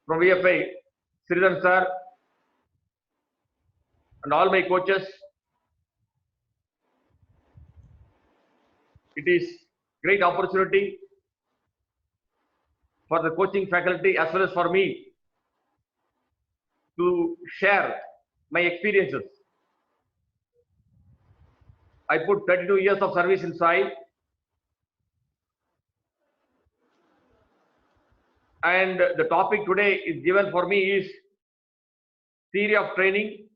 from VFI, Sridhar sir, and all my coaches. It is great opportunity for the coaching faculty as well as for me to share my experiences. I put 32 years of service in SAI, and the topic today is given for me is theory of training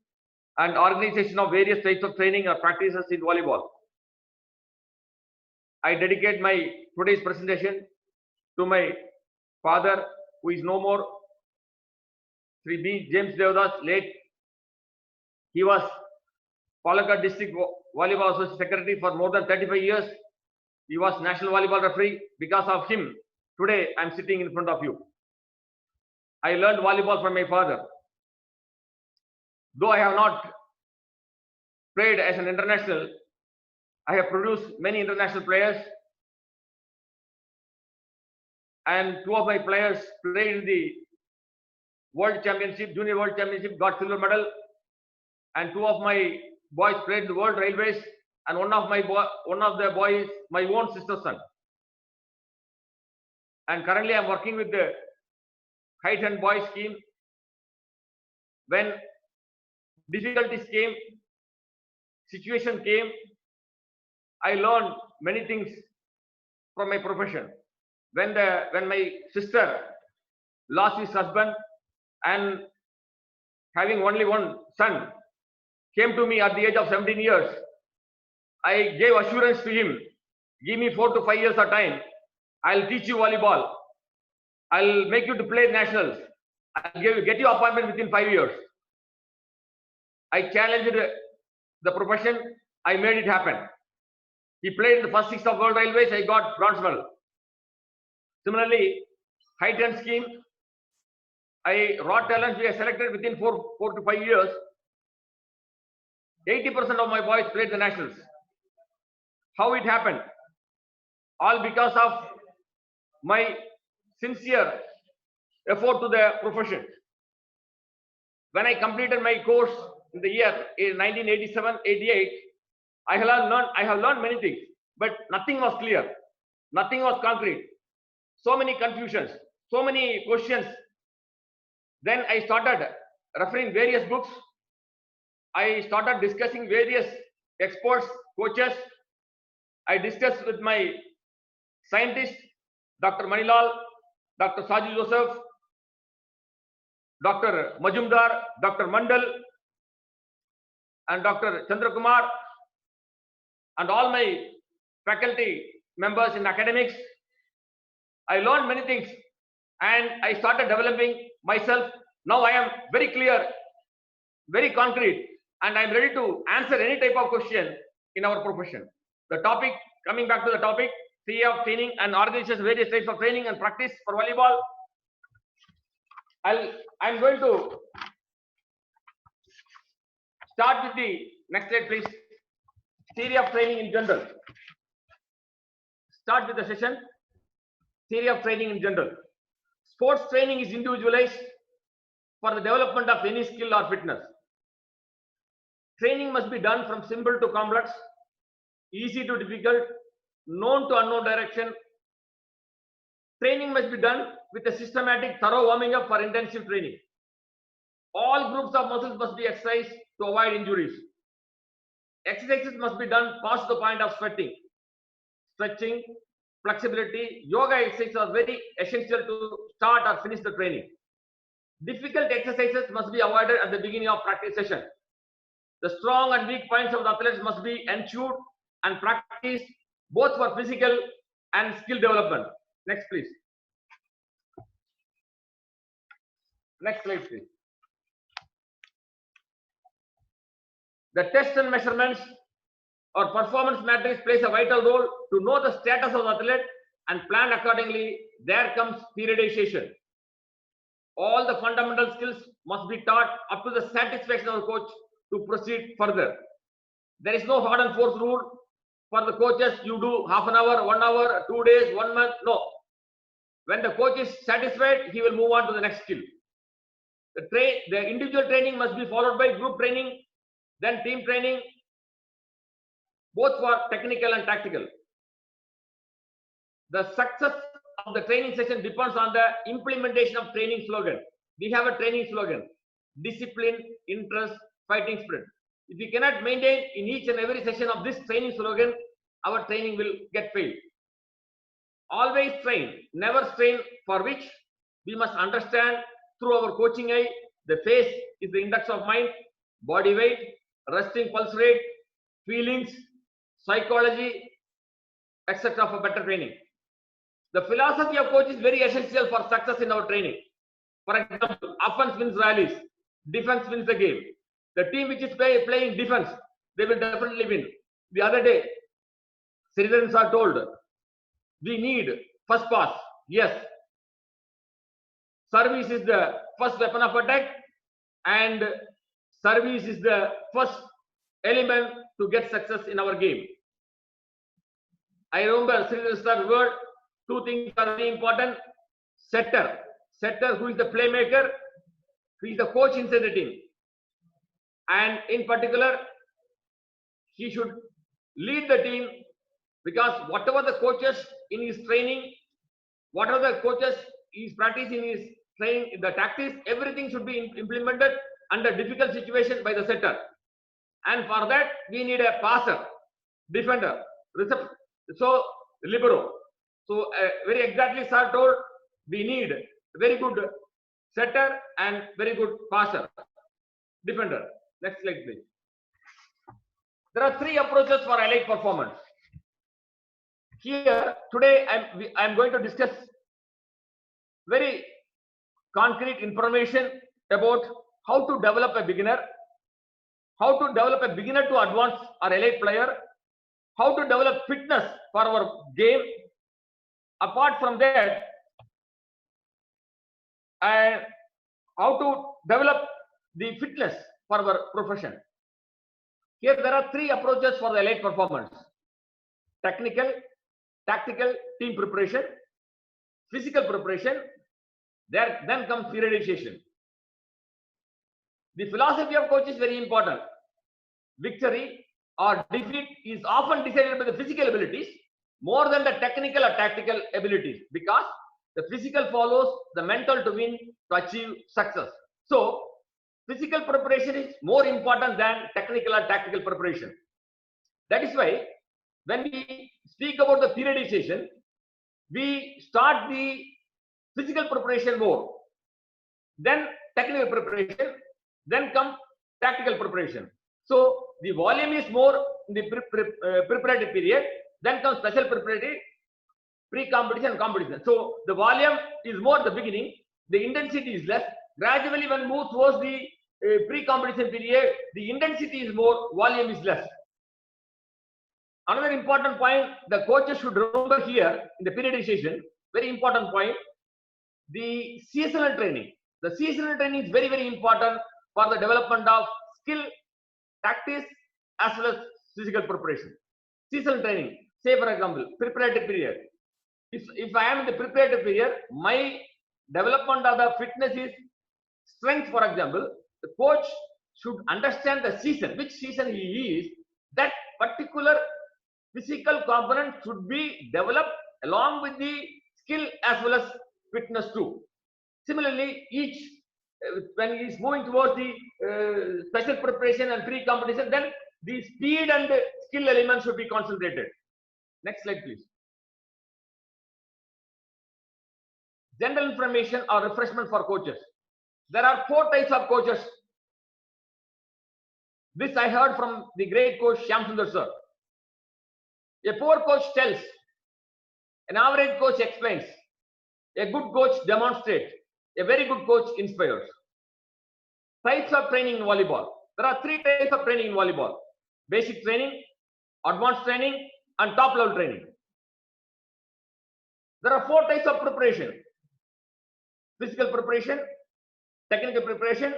and organization of various types of training or practices in volleyball. I dedicate my today's presentation to my father, who is no more, Sri B. James Devdas, late. He was Palakkad District Volleyball Association Secretary for more than 35 years. He was National Volleyball Referee. Because of him, today I am sitting in front of you. I learned volleyball from my father. Though I have not played as an international, I have produced many international players, and two of my players played in the World Championship, Junior World Championship, got silver medal, and two of my boys played in the World Railways, and one of the boys, my own sister's son. And currently I am working with the Height and Boys scheme. When difficulties came, situation came, I learned many things from my profession. When my sister lost his husband and having only one son, came to me at the age of 17 years, I gave assurance to him, give me 4 to 5 years of time, I'll teach you volleyball, I'll make you to play nationals, I'll get you appointment within 5 years. I challenged the profession, I made it happen. He played in the first 6 of World Railways, I got bronze medal. Similarly, height and scheme, raw talents we are selected within 4 to 5 years. 80% of my boys played the nationals. How it happened? All because of my sincere effort to the profession. When I completed my course in the year 1987-88, I have learned many things, but nothing was clear, nothing was concrete. So many confusions, so many questions. Then I started referring various books. I started discussing various experts, coaches. I discussed with my scientists, Dr. Manilal, Dr. Saji Joseph, Dr. Majumdar, Dr. Mandal, and Dr. Chandrakumar, and all my faculty members in academics. I learned many things and I started developing myself. Now I am very clear, very concrete, and I am ready to answer any type of question in our profession. The topic, coming back to the topic, theory of training and organizations, various types of training and practice for volleyball. I'm going to start with the next slide, please. Theory of training in general. Start with the session. Theory of training in general. Sports training is individualized for the development of any skill or fitness. Training must be done from simple to complex, easy to difficult, known to unknown direction. Training must be done with a systematic, thorough warming up for intensive training. All groups of muscles must be exercised to avoid injuries. Exercises must be done past the point of sweating, stretching, flexibility. Yoga exercises are very essential to start or finish the training. Difficult exercises must be avoided at the beginning of practice session. The strong and weak points of the athletes must be ensured and practiced both for physical and skill development. Next, please. Next slide, please. The tests and measurements or performance matrix plays a vital role to know the status of the athlete and plan accordingly. There comes periodization. All the fundamental skills must be taught up to the satisfaction of the coach to proceed further. There is no hard and force rule for the coaches. You do half an hour, 1 hour, 2 days, 1 month. No. When the coach is satisfied, he will move on to the next skill. The individual training must be followed by group training, then team training, both for technical and tactical. The success of the training session depends on the implementation of training slogan. We have a training slogan: discipline, interest, fighting spirit. If we cannot maintain in each and every session of this training slogan, our training will get failed. Always train, never strain, for which we must understand through our coaching eye. The face is the index of mind, body weight, resting pulse rate, feelings, psychology, etc. for better training. The philosophy of coach is very essential for success in our training. For example, offense wins rallies, defense wins the game. The team which is playing defense, they will definitely win. The other day, citizens are told, we need first pass. Yes. Service is the first weapon of attack, and service is the first element to get success in our game. I remember citizens are word, two things are very important. Setter, who is the playmaker, who is the coach inside the team. And in particular, he should lead the team, because whatever the coaches in his training, whatever the coaches is practicing his training, the tactics, everything should be implemented under difficult situation by the setter. And for that, we need a passer, defender, so libero. So very exactly, sir told, we need very good setter and very good passer, defender. Next slide, please. There are three approaches for elite performance. Here today, I'm going to discuss very concrete information about how to develop a beginner, how to develop a beginner to advanced or elite player, how to develop fitness for our game. Apart from that, and how to develop the fitness for our profession. Here there are three approaches for the elite performance: technical, tactical, team preparation, physical preparation. Then comes periodization. The philosophy of coach is very important. Victory or defeat is often decided by the physical abilities more than the technical or tactical abilities, because the physical follows the mental to win, to achieve success. So physical preparation is more important than technical or tactical preparation. That is why when we speak about the periodization, we start the physical preparation more, then technical preparation, then come tactical preparation. So the volume is more in the preparatory period, then comes special preparatory, pre-competition and competition. So the volume is more at the beginning, the intensity is less. Gradually when move towards the pre-competition period, the intensity is more, volume is less. Another important point the coaches should remember here in the periodization, very important point, the seasonal training. The seasonal training is very, very important for the development of skill, tactics, as well as physical preparation. Seasonal training, say for example, preparatory period. If I am in the preparatory period, my development of the fitness is strength, for example. The coach should understand the season, which season he is, that particular physical component should be developed along with the skill as well as fitness too. Similarly, when he is moving towards the special preparation and pre-competition, then the speed and skill elements should be concentrated. Next slide, please. General information or refreshment for coaches. There are 4 types of coaches. This I heard from the great coach Shyam Sundar sir. A poor coach tells, an average coach explains, a good coach demonstrates, a very good coach inspires. Types of training in volleyball. There are 3 types of training in volleyball: basic training, advanced training, and top level training. There are 4 types of preparation: physical preparation, technical preparation,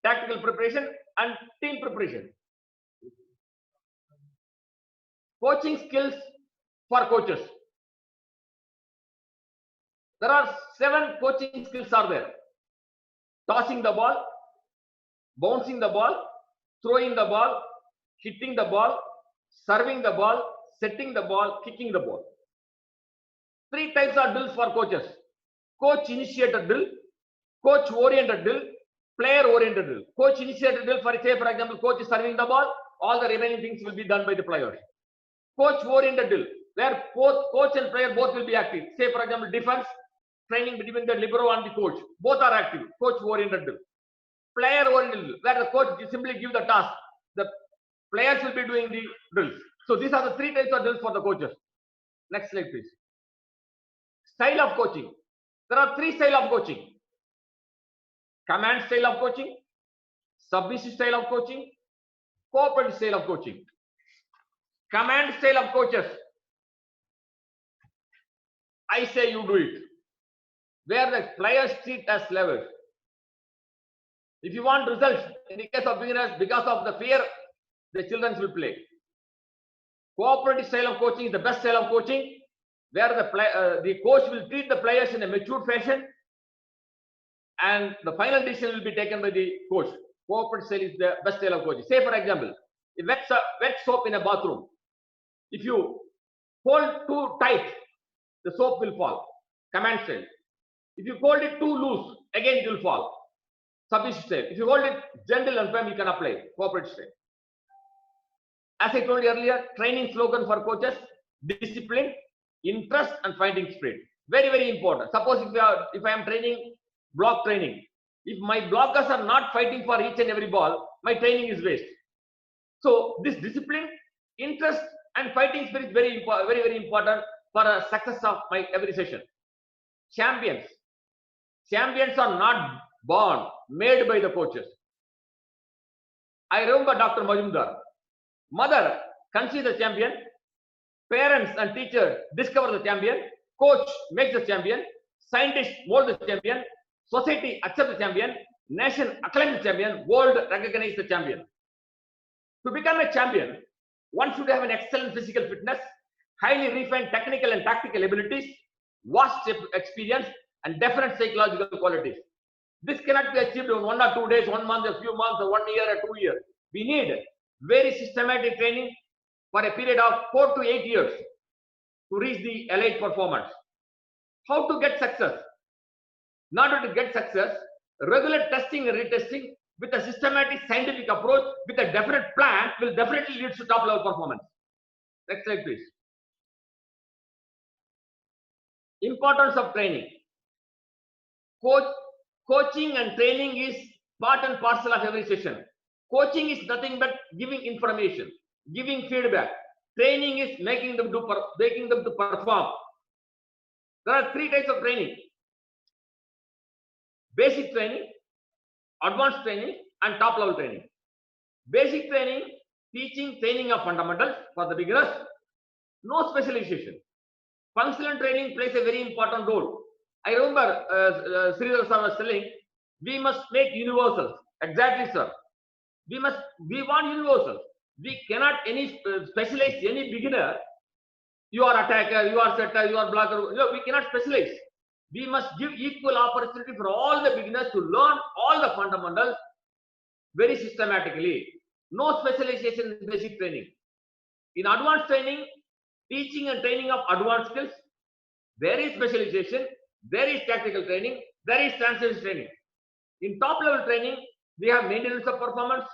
tactical preparation, and team preparation. Coaching skills for coaches. There are 7 coaching skills are there. tossing the ball, bouncing the ball, throwing the ball, hitting the ball, serving the ball, setting the ball, kicking the ball. 3 types of drills for coaches: coach initiated drill, coach oriented drill, player oriented drill. Coach initiated drill, for example, coach is serving the ball, all the remaining things will be done by the players. Coach oriented drill, where both coach and player both will be active. Say for example, defense training between the libero and the coach, both are active. Coach oriented drill. Player oriented drill, where the coach simply give the task, the players will be doing the drills. So these are the 3 types of drills for the coaches. Next slide, please. Style of coaching. There are 3 styles of coaching: command style of coaching, submissive style of coaching, cooperative style of coaching. Command style of coaches: I say you do it, where the players treat as levels. If you want results, in the case of beginners, because of the fear, the children will play. Cooperative style of coaching is the best style of coaching, where the coach will treat the players in a mature fashion, and the final decision will be taken by the coach. Cooperative style is the best style of coaching. Say for example, a wet soap in a bathroom. If you hold too tight, the soap will fall. Command style. If you hold it too loose, again it will fall. Submissive style. If you hold it gentle and firm, you can apply. Cooperative style. As I told you earlier, training slogan for coaches: discipline, interest, and fighting spirit. Very, very important. Suppose if I am training block training, if my blockers are not fighting for each and every ball, my training is waste. So this discipline, interest, and fighting spirit is very, very important for a success of my every session. Champions. Champions are not born, made by the coaches. I remember Dr. Majumdar. Mother conceives the champion, parents and teachers discover the champion, coach makes the champion, scientists mold the champion, society accepts the champion, nation acclaims the champion, world recognizes the champion. To become a champion, one should have an excellent physical fitness, highly refined technical and tactical abilities, vast experience, and definite psychological qualities. This cannot be achieved in 1 or 2 days, 1 month, a few months, or 1 year or 2 years. We need very systematic training for a period of 4 to 8 years to reach the elite performance. How to get success? In order to get success, regular testing and retesting with a systematic scientific approach with a definite plan will definitely lead to top level performance. Next slide, please. Importance of training. Coaching and training is part and parcel of every session. Coaching is nothing but giving information, giving feedback. Training is making them to perform. There are 3 types of training: basic training, advanced training, and top level training. Basic training, training of fundamentals for the beginners, no specialization. Functional training plays a very important role. I remember Sridhar sir was telling, we must make universals. Exactly, sir. We want universals. We cannot specialize any beginner. You are attacker, you are setter, you are blocker. No, we cannot specialize. We must give equal opportunity for all the beginners to learn all the fundamentals very systematically. No specialization in basic training. In advanced training, teaching and training of advanced skills, there is specialization, there is tactical training, there is translation training. In top level training, we have maintenance of performance,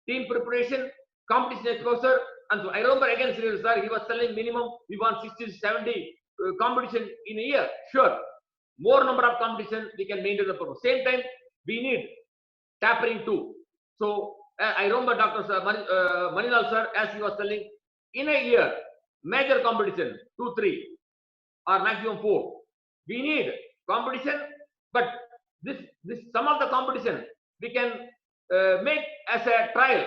team preparation, competition exposure, and so I remember again, sir, he was telling minimum we want 60 to 70 competition in a year. Sure, more number of competition we can maintain the performance. Same time, we need tapering too. So I remember Dr. Manilal sir, as he was telling, in a year, major competition 2, 3, or maximum 4. We need competition, but this some of the competition we can make as a trial.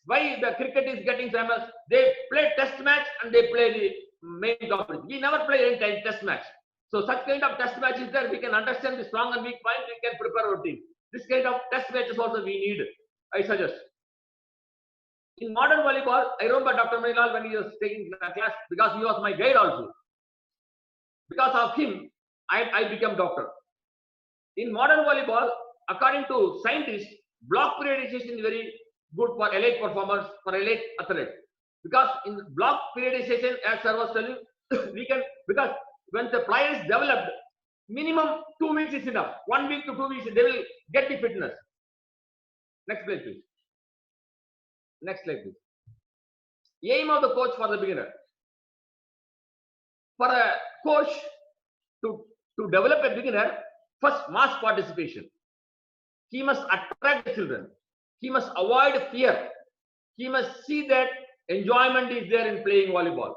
Why the cricket is getting famous? They play test match and they play the main competition. We never play any test match. So such kind of test match is there. We can understand the strong and weak point. We can prepare our team. This kind of test matches also we need. I suggest. In modern volleyball, I remember Dr. Manilal when he was taking class, because he was my guide also. Because of him, I became doctor. In modern volleyball, according to scientists, block periodization is very good for elite performers, for elite athletes. Because in block periodization, as I was telling, we can, because when the player is developed, minimum 2 weeks is enough. 1 week to 2 weeks, they will get the fitness. Next slide, please. Next slide, please. Aim of the coach for the beginner. For a coach to develop a beginner, first mass participation. He must attract the children. He must avoid fear. He must see that enjoyment is there in playing volleyball.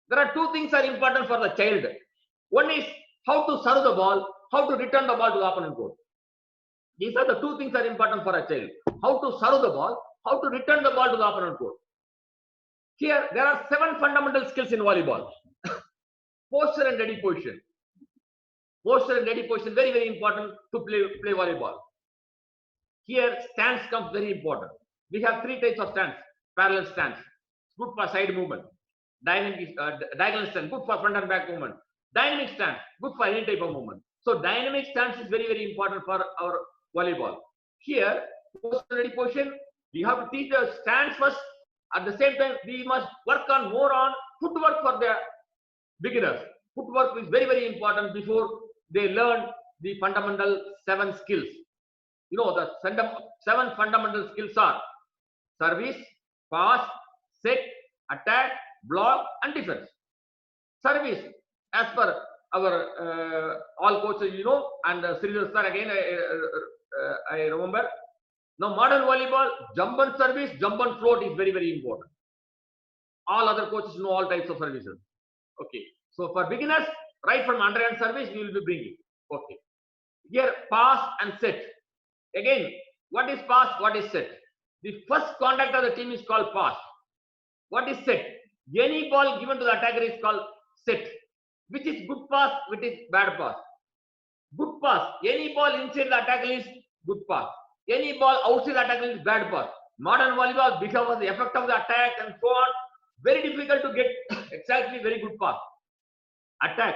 There are two things are important for the child. One is how to serve the ball, how to return the ball to the opponent court. These are the two things are important for a child. How to serve the ball, how to return the ball to the opponent court. Here, there are 7 fundamental skills in volleyball. Posture and ready position. Posture and ready position, very, very important to play volleyball. Here, stance comes very important. We have 3 types of stance. Parallel stance, good for side movement. Diagonal stance, good for front and back movement. Dynamic stance, good for any type of movement. So dynamic stance is very, very important for our volleyball. Here, posture ready position, we have to teach the stance first. At the same time, we must work on more on footwork for the beginners. Footwork is very, very important before they learn the fundamental 7 skills. You know, the 7 fundamental skills are service, pass, set, attack, block, and defense. Service, as per our all coaches, you know, and Sridhar sir again, I remember. Now, modern volleyball, jump and service, jump and float is very, very important. All other coaches know all types of services. Okay. So, for beginners, right from underhand service, we will be bringing. Okay. Here, pass and set. Again, what is pass? What is set? The first contact of the team is called pass. What is set? Any ball given to the attacker is called set. Which is good pass, which is bad pass. Good pass. Any ball inside the attacker is good pass. Any ball outside the attacker is bad pass. Modern volleyball, because of the effect of the attack and so on, very difficult to get exactly very good pass. Attack.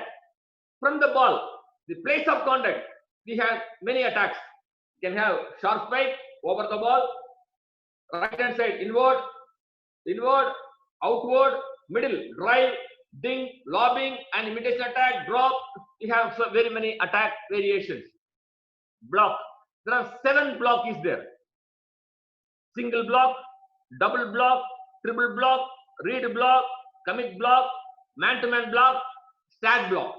From the ball, the place of contact, we have many attacks. You can have sharp spike over the ball, right hand side, inward, outward, middle, drive, ding, lobbing, and imitation attack, drop. We have so very many attack variations. Block. There are 7 block is there. Single block, double block, triple block, read block, commit block, man-to-man block, stack block.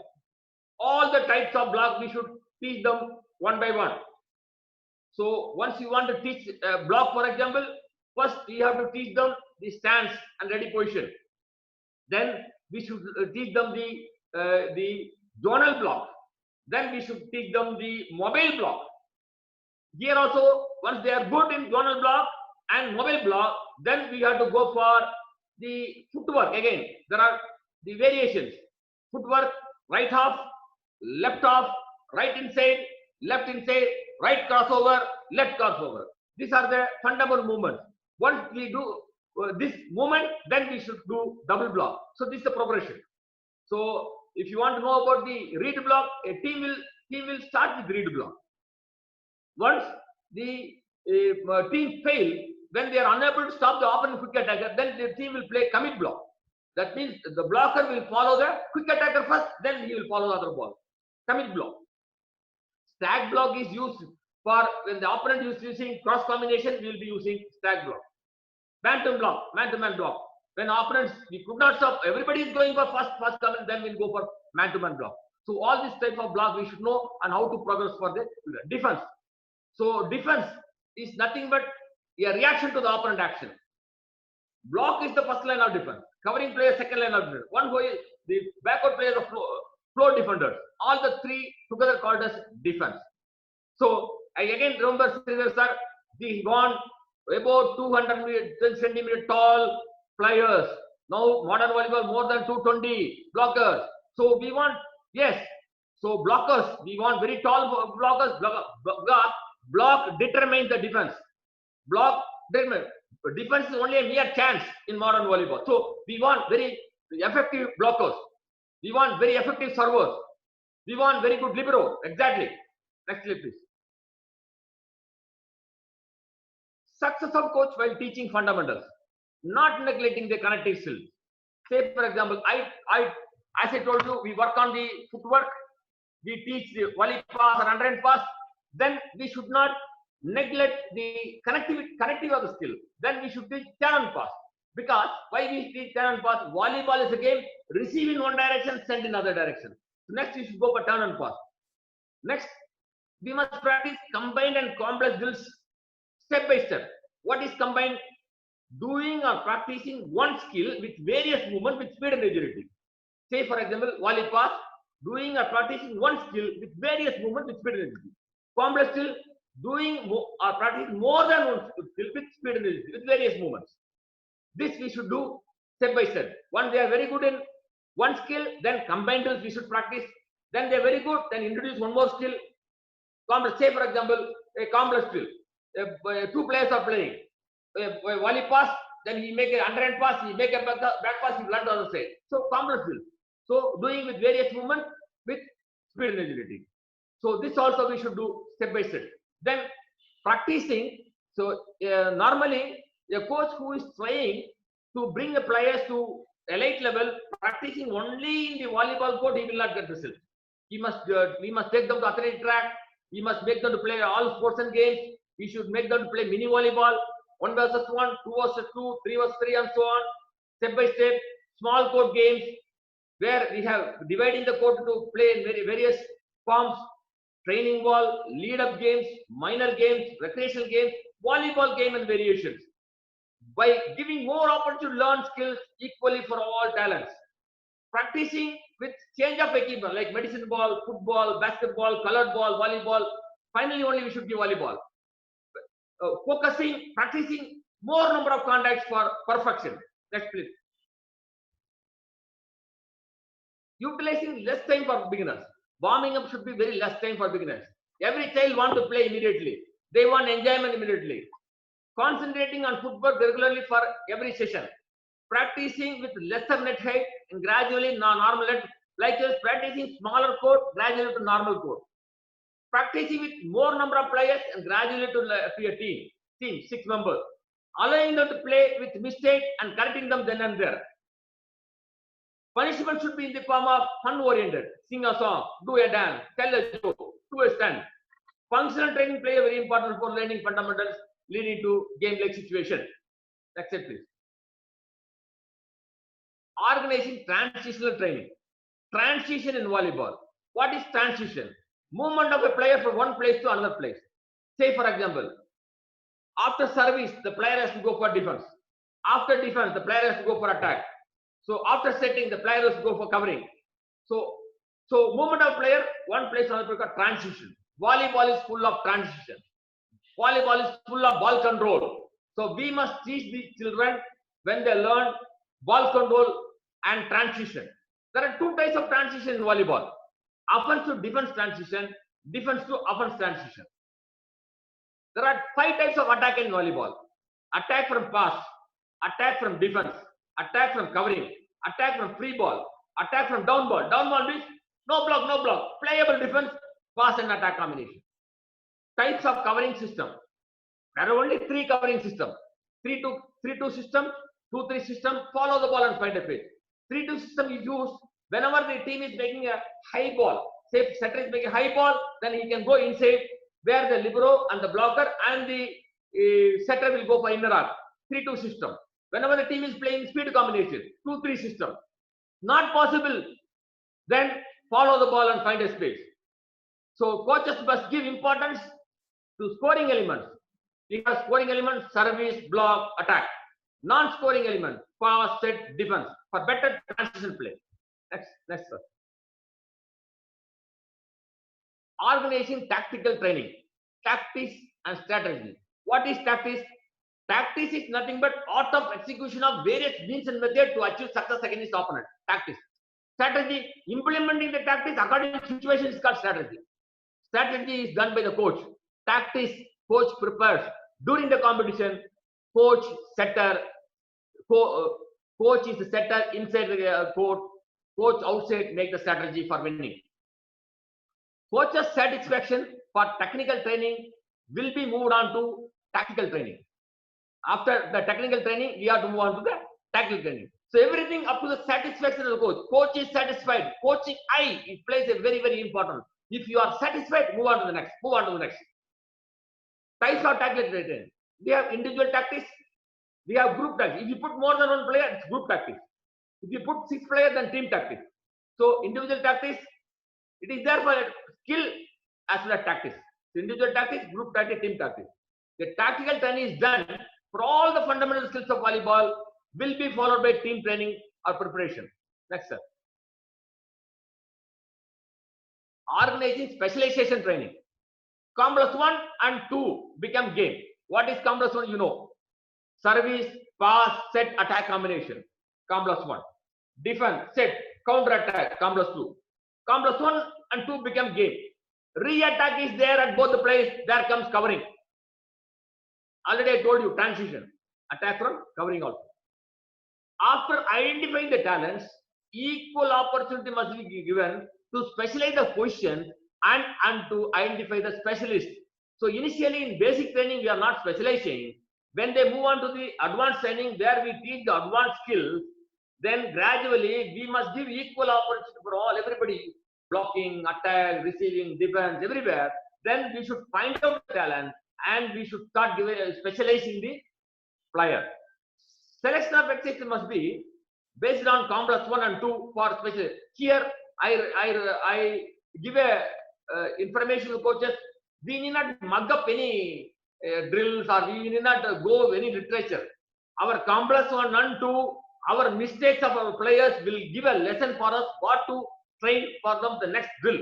All the types of block, we should teach them one by one. So once you want to teach a block, for example, first you have to teach them the stance and ready position. Then we should teach them the zonal block. Then we should teach them the mobile block. Here also, once they are good in zonal block and mobile block, then we have to go for the footwork. Again, there are the variations. Footwork, right half, left half, right inside, left inside, right crossover, left crossover. These are the fundamental movements. Once we do this movement, then we should do double block. So this is the progression. So if you want to know about the read block, a team will start with read block. Once the team fail, when they are unable to stop the opponent quick attacker, then the team will play commit block. That means the blocker will follow the quick attacker first, then he will follow the other ball. Commit block. Stack block is used for when the opponent is using cross combination, we will be using stack block. Man-to-man block. When opponents, we could not stop, everybody is going for first comment, then we'll go for man-to-man block. So all this type of block we should know and how to progress for the defense. So defense is nothing but a reaction to the opponent action. Block is the first line of defense. Covering player, second line of defense. One who is the backward player, the floor defenders. All the 3 together called as defense. So I again remember, sir, we want about 210 centimeter tall players. Now modern volleyball more than 220 blockers. So we want, yes. So blockers, we want very tall blockers. Block determines the defense. Block determines. Defense is only a mere chance in modern volleyball. So we want very effective blockers. We want very effective servers. We want very good libero. Exactly. Next slide, please. Success of coach while teaching fundamentals, not neglecting the connective skills. Say, for example, as I told you, we work on the footwork, we teach the volley pass or under pass, then we should not neglect the connectivity of the skill. Then we should teach turn and pass. Because why we teach turn and pass? Volleyball is a game, receive in one direction, send in other direction. So next you should go for turn and pass. Next, we must practice combined and complex drills step by step. What is combined? Doing or practicing one skill with various movements with speed and agility. Say, for example, volley pass, doing or practicing one skill with various movements with speed and agility. Complex skill, doing or practicing more than one skill with speed and agility, with various movements. This we should do step by step. Once they are very good in one skill, then combined drills we should practice. Then they are very good, then introduce one more skill. Complex, say, for example, a complex drill. Two players are playing. A volley pass, then he make an underhand pass, he make a back pass, he learn the other side. So complex drill. So doing with various movement with speed and agility. So this also we should do step by step. Then practicing. So normally a coach who is trying to bring the players to elite level, practicing only in the volleyball court, he will not get result. We must take them to athletic track. We must make them to play all sports and games. We should make them to play mini volleyball, 1 versus 1, 2 versus 2, 3 versus 3, and so on. Step by step, small court games where we have dividing the court to play in various forms. Training ball, lead-up games, minor games, recreational games, volleyball game and variations. By giving more opportunity to learn skills equally for all talents. Practicing with change of equipment like medicine ball, football, basketball, colored ball, volleyball. Finally, only we should give volleyball. Practicing more number of contacts for perfection. Next, please. Utilizing less time for beginners. Warming up should be very less time for beginners. Every child wants to play immediately. They want enjoyment immediately. Concentrating on footwork regularly for every session. Practicing with lesser net height and gradually normal net, like this, practicing smaller court, gradually to normal court. Practicing with more number of players and gradually to a team, 6 members. Allowing them to play with mistakes and correcting them then and there. Punishment should be in the form of fun-oriented. Sing a song, do a dance, tell a joke, do a stunt. Functional training play a very important for learning fundamentals leading to game-like situation. Next slide, please. Organizing transitional training. Transition in volleyball. What is transition? Movement of a player from one place to another place. Say, for example, after service, the player has to go for defense. After defense, the player has to go for attack. So after setting, the player has to go for covering. So movement of player, one place to another place, transition. Volleyball is full of transition. Volleyball is full of ball control. So we must teach the children when they learn ball control and transition. There are 2 types of transition in volleyball. Offense to defense transition, defense to offense transition. There are 5 types of attack in volleyball. Attack from pass, attack from defense, attack from covering, attack from free ball, attack from down ball. Down ball means no block, playable defense, pass and attack combination. Types of covering system. There are only 3 covering systems. 3-2 system, 2-3 system, follow the ball and find a pace. 3-2 system is used whenever the team is making a high ball. Say if setter is making a high ball, then he can go inside where the libero and the blocker and the setter will go for inner arc. 3-2 system. Whenever the team is playing speed combination, 2-3 system. Not possible, then follow the ball and find a space. So coaches must give importance to scoring elements. Because scoring elements, service, block, attack. Non-scoring element, pass, set, defense for better transition play. Next sir. Organizing tactical training, tactics and strategy. What is tactics? Tactics is nothing but art of execution of various means and methods to achieve success against opponent. Tactics. Strategy, implementing the tactics according to situation is called strategy. Strategy is done by the coach. Tactics, coach prepares. During the competition, coach, setter, coach is the setter inside the court, coach outside make the strategy for winning. Coach's satisfaction for technical training will be moved on to tactical training. After the technical training, we have to move on to the tactical training. So everything up to the satisfaction of the coach. Coach is satisfied. Coaching eye, it plays a very, very important. If you are satisfied, move on to the next. Move on to the next. Types of tactical training. We have individual tactics. We have group tactics. If you put more than one player, it's group tactics. If you put 6 players, then team tactics. So individual tactics, it is there for skill as well as tactics. So individual tactics, group tactics, team tactics. The tactical training is done for all the fundamental skills of volleyball, will be followed by team training or preparation. Next, sir. Organizing specialization training. Complex 1 and 2 become game. What is complex 1? You know. Service, pass, set, attack combination. Complex 1. Defense, set, counter attack. Complex 2. Complex 1 and 2 become game. Re-attack is there at both the places. There comes covering. Already I told you, transition. Attack from covering also. After identifying the talents, equal opportunity must be given to specialize the position and to identify the specialist. So initially in basic training, we are not specializing. When they move on to the advanced training, where we teach the advanced skills, then gradually we must give equal opportunity for all, everybody, blocking, attack, receiving, defense, everywhere. Then we should find out the talent and we should start giving, specializing the player. Selection of exercises must be based on complex 1 and 2 for special. Here, I give a information to coaches. We need not mug up any drills or we need not go any literature. Our complex 1 and 2, our mistakes of our players will give a lesson for us what to train for them the next drill.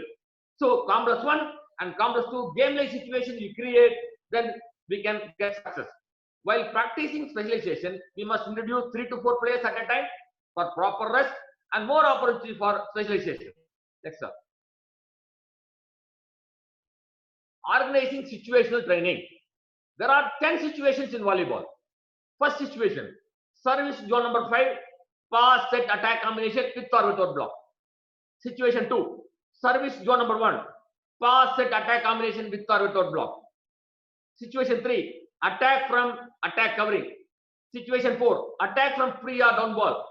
So complex 1 and complex 2 game-like situation we create, then we can get success. While practicing specialization, we must introduce 3 to 4 players at a time for proper rest and more opportunity for specialization. Next up. Organizing situational training. There are 10 situations in volleyball. First situation, service zone number 5, pass, set, attack combination with or without block. Situation 2, service zone number 1, pass, set, attack combination with or without block. Situation 3, attack from attack covering. Situation 4, attack from free or down ball.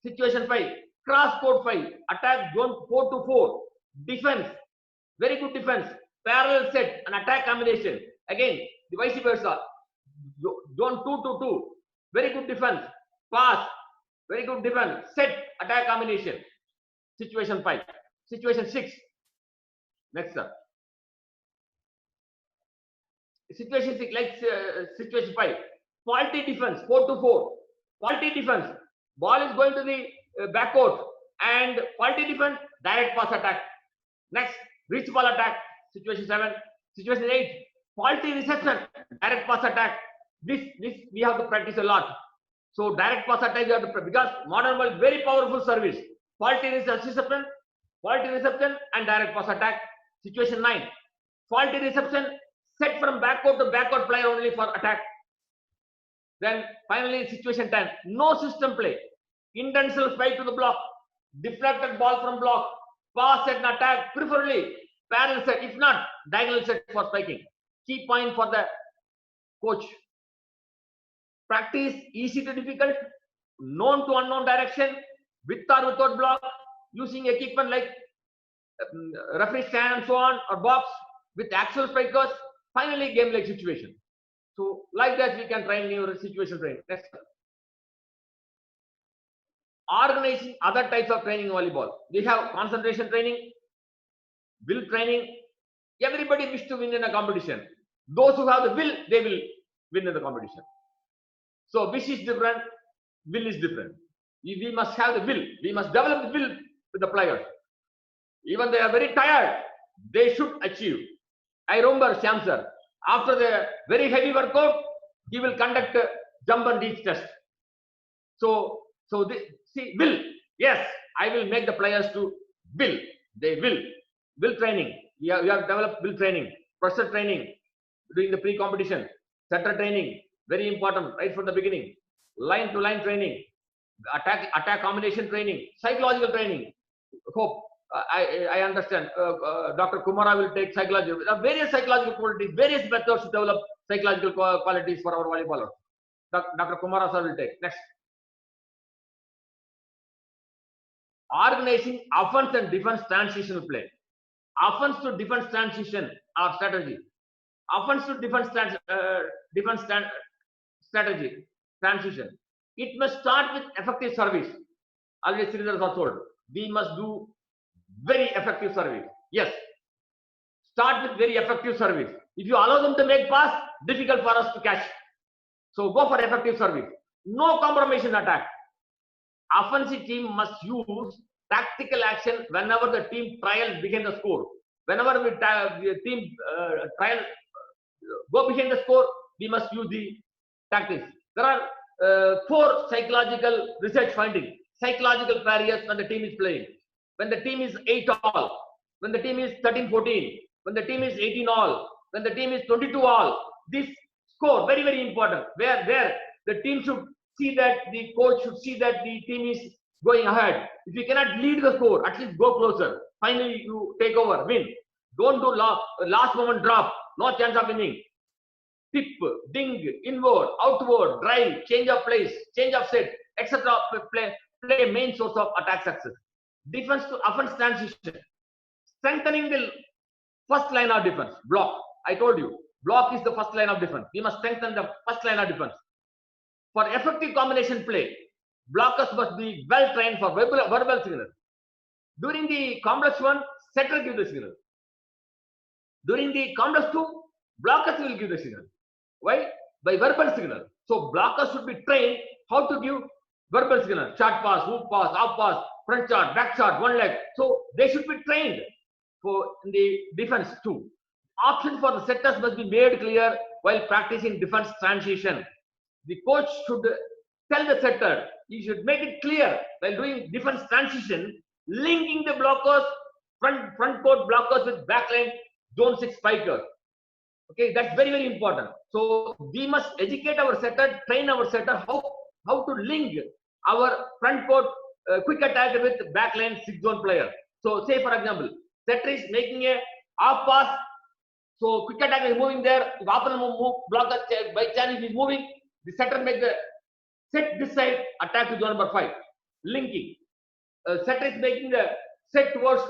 Situation 5, cross court 5, attack zone 4 to 4. Defense, very good defense. Parallel set and attack combination. Again, the vice versa. Zone 2 to 2, very good defense. Pass, very good defense. Set, attack combination. Situation 5. Situation 6. Next up. Situation 6, like situation 5. Faulty defense, 4 to 4. Faulty defense. Ball is going to the backcourt and faulty defense, direct pass attack. Next, reach ball attack. Situation 7. Situation 8. Faulty reception, direct pass attack. This we have to practice a lot. So direct pass attack you have to, because modern world very powerful service. Faulty reception, and direct pass attack. Situation 9. Faulty reception, set from backcourt to backcourt player only for attack. Then finally situation 10. No system play. Intentional spike to the block. Deflected ball from block. Pass set and attack, preferably parallel set. If not, diagonal set for spiking. Key point for the coach. Practice easy to difficult, known to unknown direction, with or without block, using equipment like referee stand and so on, or box with actual strikers. Finally, game-like situation. So, like that, we can train new situation training. Next. Organizing other types of training in volleyball. We have concentration training, will training. Everybody wishes to win in a competition. Those who have the will, they will win in the competition. So wish is different, will is different. We must have the will. We must develop the will with the players. Even they are very tired, they should achieve. I remember Shamsar, after the very heavy workout, he will conduct a jump and reach test. So they see will. Yes, I will make the players to will. They will. Will training. We have developed will training, pressure training, doing the pre-competition, setter training, very important right from the beginning. Line to line training, attack combination training, psychological training. Hope I understand. Dr. Kumara will take psychology. Various psychological qualities, various methods to develop psychological qualities for our volleyballers. Dr. Kumara sir will take. Next. Organizing offense and defense transitional play. Offense to defense transition or strategy. Offense to defense strategy transition. It must start with effective service. Always Sridhar was told, we must do very effective service. Yes. Start with very effective service. If you allow them to make pass, difficult for us to catch. So go for effective service. No compromise in attack. Offensive team must use tactical action whenever the team trials behind the score. Whenever the team trial go behind the score, we must use the tactics. There are 4 psychological research findings. Psychological barriers when the team is playing. When the team is 8 all, when the team is 13-14, when the team is 18 all, when the team is 22 all. This score very, very important. Where the team should see that, the coach should see that the team is going ahead. If you cannot lead the score, at least go closer. Finally, you take over, win. Don't do last moment drop. No chance of winning. Tip, ding, inward, outward, drive, change of place, change of set, etc. Play main source of attack success. Defense to offense transition. Strengthening the first line of defense. Block. I told you, block is the first line of defense. We must strengthen the first line of defense. For effective combination play, blockers must be well trained for verbal signal. During the complex 1, setter give the signal. During the complex 2, blockers will give the signal. Why? By verbal signal. So blockers should be trained how to give verbal signal. Short pass, hook pass, off pass, front shot, back shot, one leg. So they should be trained for the defense too. Options for the setters must be made clear while practicing defense transition. The coach should tell the setter, he should make it clear while doing defense transition, linking the blockers, front court blockers with backline zone 6 spikers. Okay, that's very, very important. So we must educate our setter, train our setter how to link our front court quick attacker with backline 6 zone player. So say for example, setter is making a off pass. So quick attacker is moving there. If opponent move, blocker by chance is moving, the setter make the set this side, attack to zone number 5. Linking. Setter is making the set towards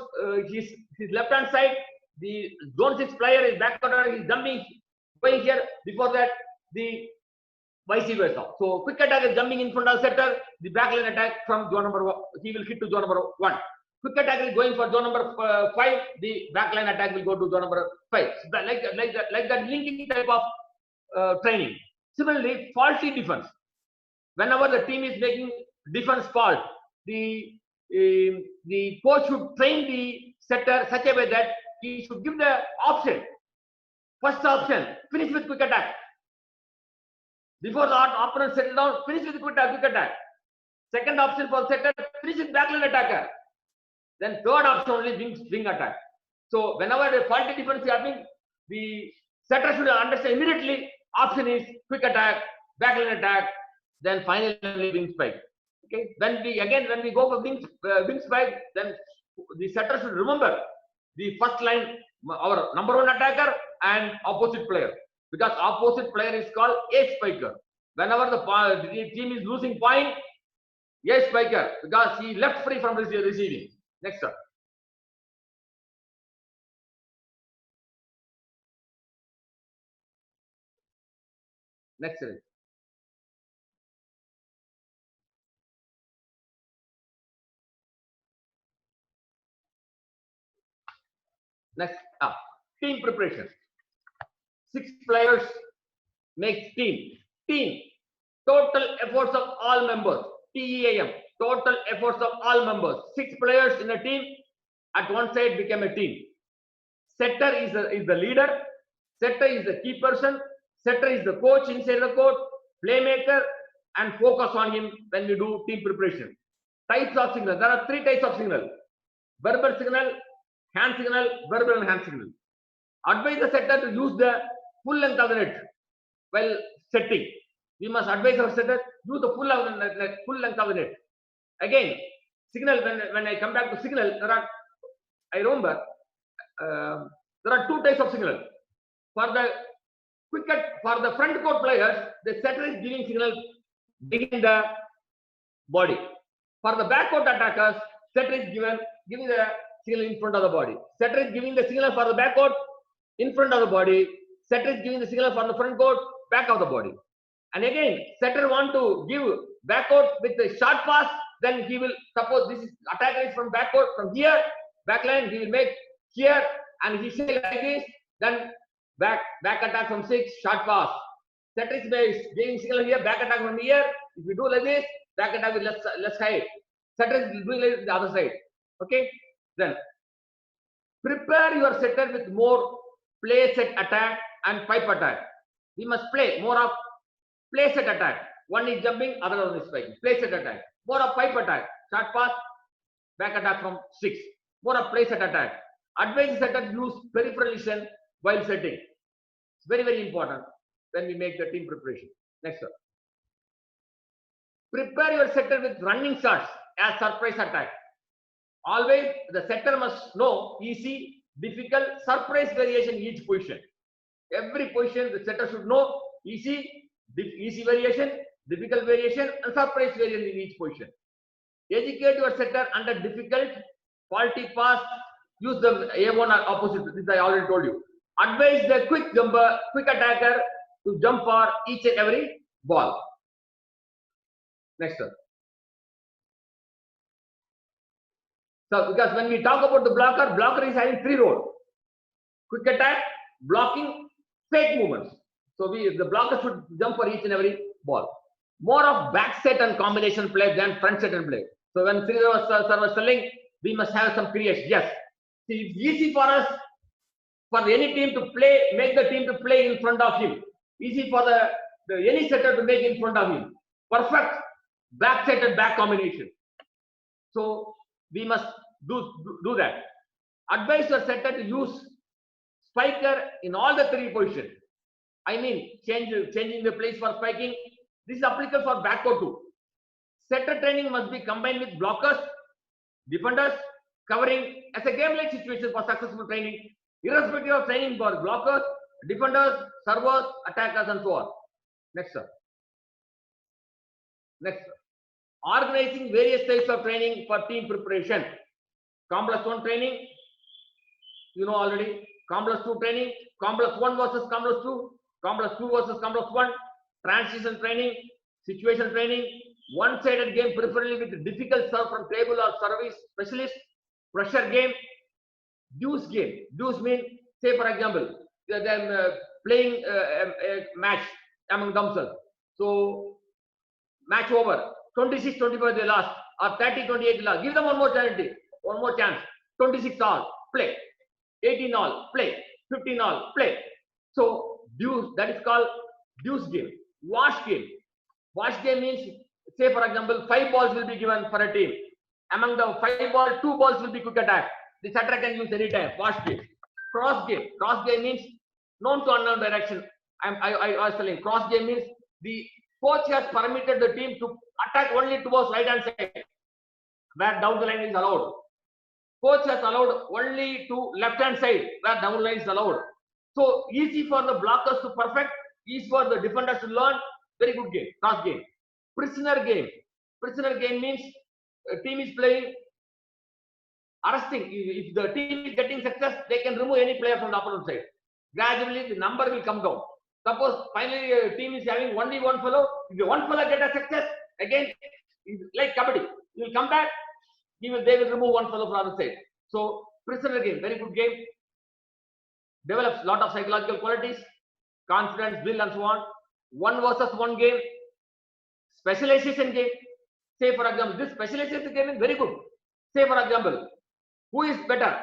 his left hand side. The zone 6 player is back order, is jumping, going here. Before that, the vice versa. So quick attack is jumping in front of setter. The backline attack from zone number 1, he will hit to zone number 1. Quick attack is going for zone number 5. The backline attack will go to zone number 5. So like that linking type of training. Similarly, faulty defense. Whenever the team is making defense fault, the coach should train the setter such a way that he should give the option. First option, finish with quick attack. Before the opponent settle down, finish with quick attack. Second option for setter, finish with backline attacker. Then third option only wing attack. So whenever the faulty defense is happening, the setter should understand immediately. Option is quick attack, backline attack, then finally wing spike. Okay. When we go for wing spike, then the setter should remember the first line, our number 1 attacker and opposite player, because opposite player is called a spiker. Whenever the team is losing point, a spiker, because he left free from receiving. Next sir. Next sir. Next, team preparation. 6 players makes team. Team, total efforts of all members. TEAM, total efforts of all members. 6 players in a team at one side became a team. Setter is the leader. Setter is the key person. Setter is the coach inside the court, playmaker, and focus on him when we do team preparation. Types of signal. There are 3 types of signal. Verbal signal, hand signal, verbal and hand signal. Advise the setter to use the full length of the net while setting. We must advise our setter use the full length of the net. Again, signal, when I come back to signal, I remember there are 2 types of signal. For the Quick for the front court players, the setter is giving signal behind the body. For the back court attackers, setter is giving the signal in front of the body. Setter is giving the signal for the back court in front of the body. Setter is giving the signal for the front court back of the body. And again, setter want to give back court with the short pass. Then he will, suppose this is attacker is from back court, from here, back line, he will make here, and he say like this. Then back attack from 6, short pass. Setter is giving signal here, back attack from here. If you do like this, back attack with left side. Setter is doing like the other side. Okay. Then prepare your setter with more play set attack and pipe attack. We must play more of play set attack. One is jumping, other one is spiking. Play set attack. More of pipe attack. Short pass, back attack from 6. More of play set attack. Advise setter use peripheral vision while setting. It's very, very important when we make the team preparation. Next one. Prepare your setter with running shots as surprise attack. Always the setter must know easy, difficult, surprise variation in each position. Every position the setter should know easy variation, difficult variation, and surprise variation in each position. Educate your setter under difficult, faulty pass. Use the A1 opposite. This I already told you. Advise the quick jumper, quick attacker to jump for each and every ball. Next one. So, because when we talk about the blocker is having 3 roles: quick attack, blocking, fake movements. So, the blocker should jump for each and every ball. More of back set and combination play than front set and play. So, when Sridhar was telling, we must have some creation. Yes, see, it's easy for us, for any team to play, make the team to play in front of him. Easy for any setter to make in front of him. Perfect back set and back combination. So we must do that. Advise your setter to use spiker in all the 3 positions. I mean, changing the place for spiking. This is applicable for backcourt too. Setter training must be combined with blockers, defenders, covering as a game-like situation for successful training, irrespective of training for blockers, defenders, servers, attackers, and so on. Next one. Next one. Organizing various types of training for team preparation. Complex 1 training, you know already. Complex 2 training, Complex 1 versus Complex 2, Complex 2 versus Complex 1, transition training, situation training, one-sided game preferably with difficult serve from table or service specialist, pressure game, deuce game. Deuce means, say for example, they're playing a match among themselves. So, match over, 26-25 they lost, or 30-28 they lost. Give them one more chance. 26 all, play. 18 all, play. 15 all, play. So, deuce, that is called deuce game. Wash game. Wash game means, say for example, 5 balls will be given for a team. Among the 5 balls, 2 balls will be quick attack. The setter can use any time. Wash game. Cross game. Cross game means known to unknown direction. I was telling, cross game means the coach has permitted the team to attack only towards right hand side, where down the line is allowed. Coach has allowed only to left hand side, where down the line is allowed. So easy for the blockers to perfect, easy for the defenders to learn. Very good game. Cross game. Prisoner game. Prisoner game means a team is playing arresting. If the team is getting success, they can remove any player from the opponent side. Gradually, the number will come down. Suppose finally a team is having only 1 fellow. If the 1 fellow get a success, again, like kabaddi, he will come back. They will remove 1 fellow from the other side. So prisoner game, very good game. Develops lot of psychological qualities, confidence, will, and so on. 1 versus 1 game. Specialization game. Say for example, this specialization game is very good. Say for example, who is better?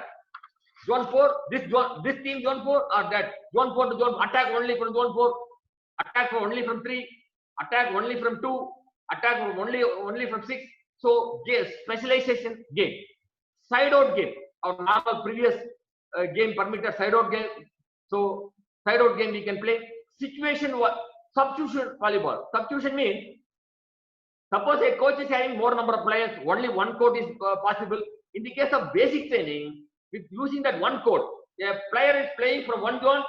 Zone 4, this team zone 4 or that zone 4 to zone attack only from zone 4, attack only from 3, attack only from 2, attack only from 6. So specialization game, side out game. Our normal previous game permitted side out game. So side out game we can play. Substitution volleyball. Substitution means, suppose a coach is having more number of players, only 1 court is possible. In the case of basic training, with using that 1 court, a player is playing from 1 zone,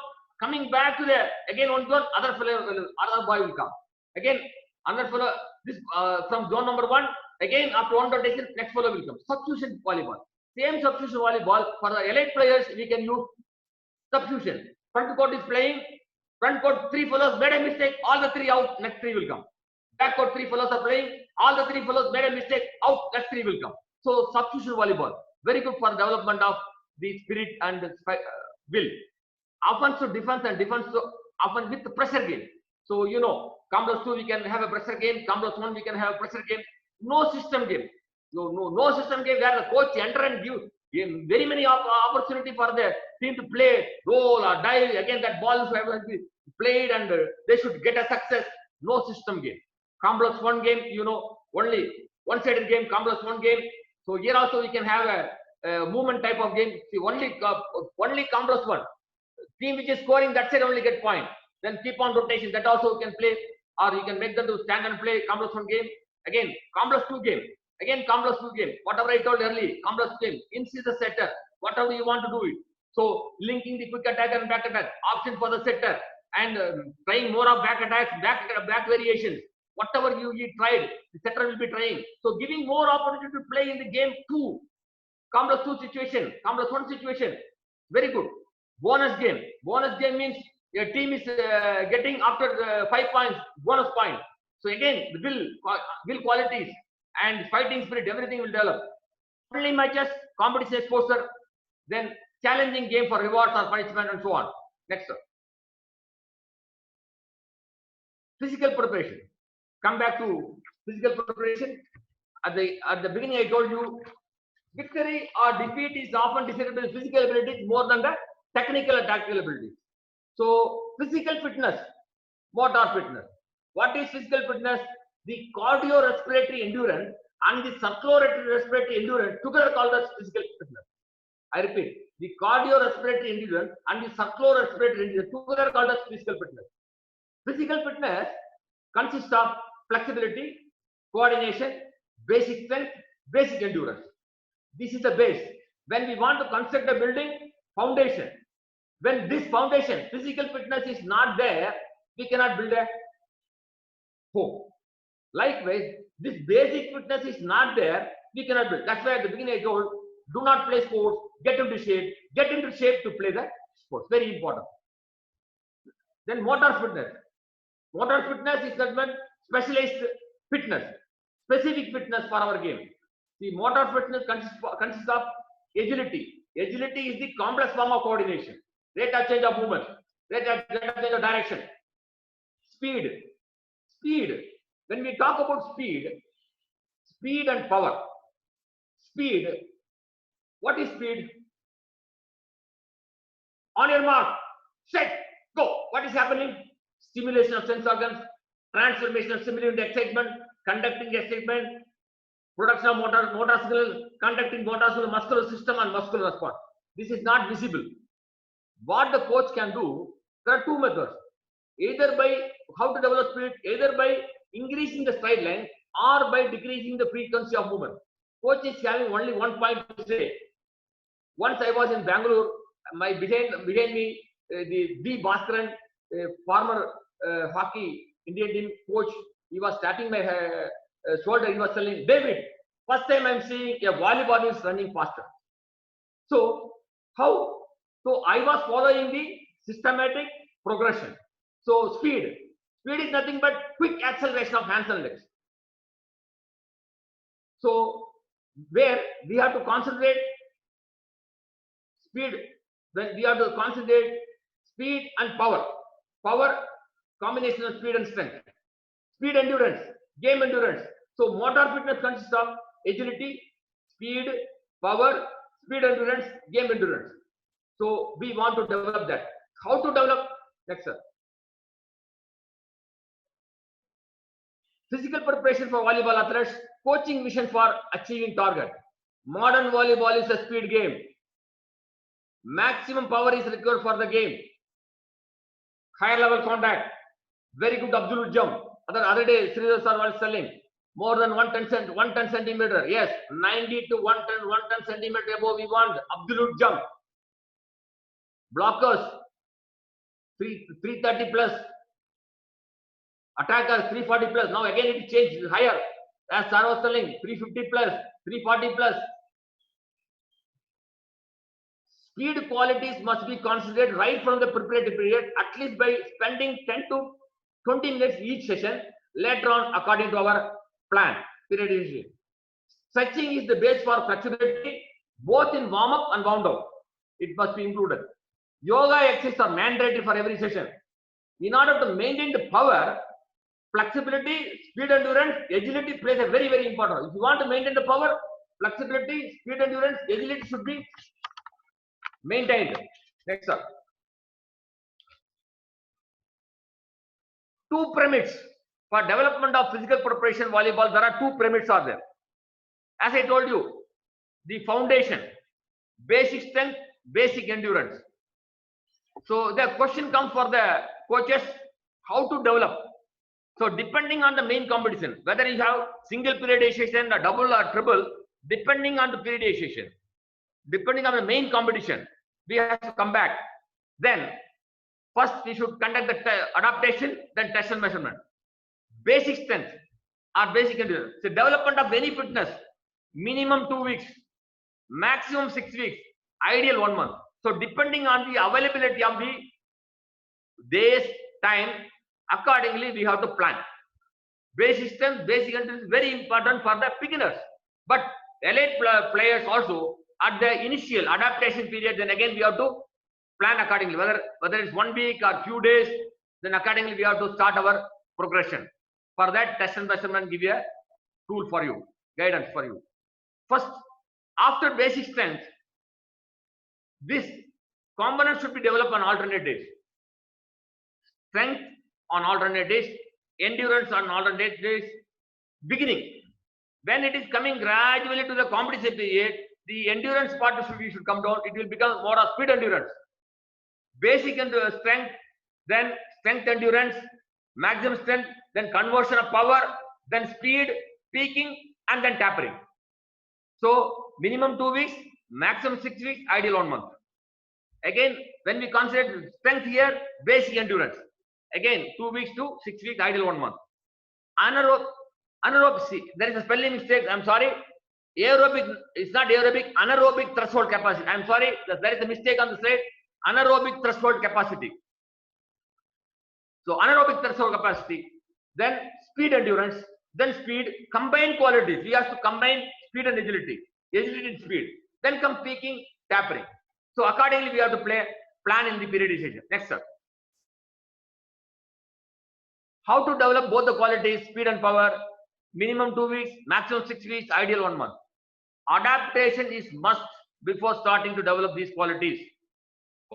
Coming back to the again one zone, other boy will come. Again, another fellow, this from zone number 1, again after one rotation, next fellow will come. Substitution volleyball. Same substitution volleyball for the elite players, we can use substitution. Front court is playing, front court 3 fellows made a mistake, all the 3 out, next 3 will come. Back court 3 fellows are playing, all the 3 fellows made a mistake, out, next 3 will come. So substitution volleyball, very good for development of the spirit and will. Offense to defense and defense to offense with the pressure game. So you know, Complex 2 we can have a pressure game, Complex 1 we can have a pressure game. No system game. No system game where the coach enter and give very many opportunity for the team to play, roll or dive. Again, that ball is played and they should get a success. No system game. Complex 1 game, you know, only one-sided game, Complex 1 game. So here also we can have a movement type of game. See, only Complex 1. Team which is scoring that side only get point. Then keep on rotation. That also you can play, or you can make them to stand and play Complex 1 game. Again, Complex 2 game. Again, Complex 2 game. Whatever I told earlier, Complex game. Insist the setter. Whatever you want to do it. So linking the quick attack and back attack. Option for the setter. And trying more of back attacks, back variations. Whatever you tried, the setter will be trying. So giving more opportunity to play in the game 2. Complex 2 situation. Complex 1 situation. Very good. Bonus game. Bonus game means your team is getting after 5 points, bonus point. So again, the will qualities and fighting spirit, everything will develop. Friendly matches, competition exposure, then challenging game for rewards or punishment and so on. Next up. Physical preparation. Come back to physical preparation. At the beginning, I told you, victory or defeat is often decided by physical abilities more than the technical and tactical abilities. So physical fitness, motor fitness. What is physical fitness? The cardiorespiratory endurance and the circulatory endurance together called as physical fitness. I repeat, the cardiorespiratory endurance and the circulorespiratory endurance together called as physical fitness. Physical fitness consists of flexibility, coordination, basic strength, basic endurance. This is the base. When we want to construct a building, foundation. When this foundation, physical fitness is not there, we cannot build a home. Likewise, this basic fitness is not there, we cannot build. That's why at the beginning I told, do not play sports, get into shape to play the sports. Very important. Then motor fitness. Motor fitness is that one specialized fitness, specific fitness for our game. The motor fitness consists of agility. Agility is the complex form of coordination. Rate of change of movement, rate of change of direction. Speed. When we talk about speed and power. Speed. What is speed? On your mark, set, go. What is happening? Stimulation of sense organs, transformation of stimuli into excitement, conducting excitement, production of motor signal, conducting motor signal, muscular system and muscular response. This is not visible. What the coach can do, there are 2 methods. Either by how to develop speed, either by increasing the stride length or by decreasing the frequency of movement. Coach is having only one point to say. Once I was in Bangalore, behind me, the V. Bhaskaran, former hockey Indian team coach, he was tapping my shoulder. He was telling, David, first time I'm seeing a volleyball is running faster. So how? So I was following the systematic progression. So speed is nothing but quick acceleration of hands and legs. So where we have to concentrate speed, when we have to concentrate speed and power. Power, combination of speed and strength. Speed endurance, game endurance. So motor fitness consists of agility, speed, power, speed endurance, game endurance. So we want to develop that. How to develop? Next, sir. Physical preparation for volleyball athletes, coaching vision for achieving target. Modern volleyball is a speed game. Maximum power is required for the game. Higher level contact. Very good absolute jump. Other day, Sridhar sir was telling more than 110 centimeter. Yes, 90 to 110 centimeter above we want absolute jump. Blockers. 330 plus. Attacker 340 plus. Now again it changed higher. As Sir was telling, 350 plus, 340 plus. Speed qualities must be considered right from the preparatory period, at least by spending 10 to 20 minutes each session, later on according to our plan, periodization. Stretching is the base for flexibility, both in warm-up and wound-up. It must be included. Yoga exercises are mandatory for every session. In order to maintain the power, flexibility, speed, endurance, agility plays a very, very important role. If you want to maintain the power, flexibility, speed, endurance, agility should be maintained. Next up. 2 pyramids for development of physical preparation volleyball. There are 2 pyramids are there. As I told you, the foundation, basic strength, basic endurance. So the question comes for the coaches, how to develop. So depending on the main competition, whether you have single periodization or double or triple, depending on the periodization, depending on the main competition, we have to come back. Then first we should conduct the adaptation, then test and measurement. Basic strength or basic endurance. So development of any fitness, minimum 2 weeks, maximum 6 weeks, ideal 1 month. So depending on the availability of the days, time, accordingly we have to plan. Basic strength, basic endurance is very important for the beginners. But elite players also at the initial adaptation period, then again we have to plan accordingly. Whether it's 1 week or few days, then accordingly we have to start our progression. For that, test and measurement give you a tool for you, guidance for you. First, after basic strength, this component should be developed on alternate days. Strength on alternate days, endurance on alternate days. Beginning, when it is coming gradually to the competition period, the endurance part should come down. It will become more of speed endurance. Basic strength, then strength endurance, maximum strength, then conversion of power, then speed, peaking, and then tapering. So minimum 2 weeks, maximum 6 weeks, ideal 1 month. Again, when we consider strength here, basic endurance. Again, 2 weeks to 6 weeks, ideal 1 month. Anaerobic, see, there is a spelling mistake. I'm sorry. Aerobic, it's not aerobic, anaerobic threshold capacity. I'm sorry, there is a mistake on the slide. Anaerobic threshold capacity. So anaerobic threshold capacity, then speed endurance, then speed, combined qualities. We have to combine speed and agility and speed. Then come peaking, tapering. So accordingly, we have to plan in the periodization. Next up. How to develop both the qualities, speed and power, minimum 2 weeks, maximum 6 weeks, ideal 1 month. Adaptation is must before starting to develop these qualities.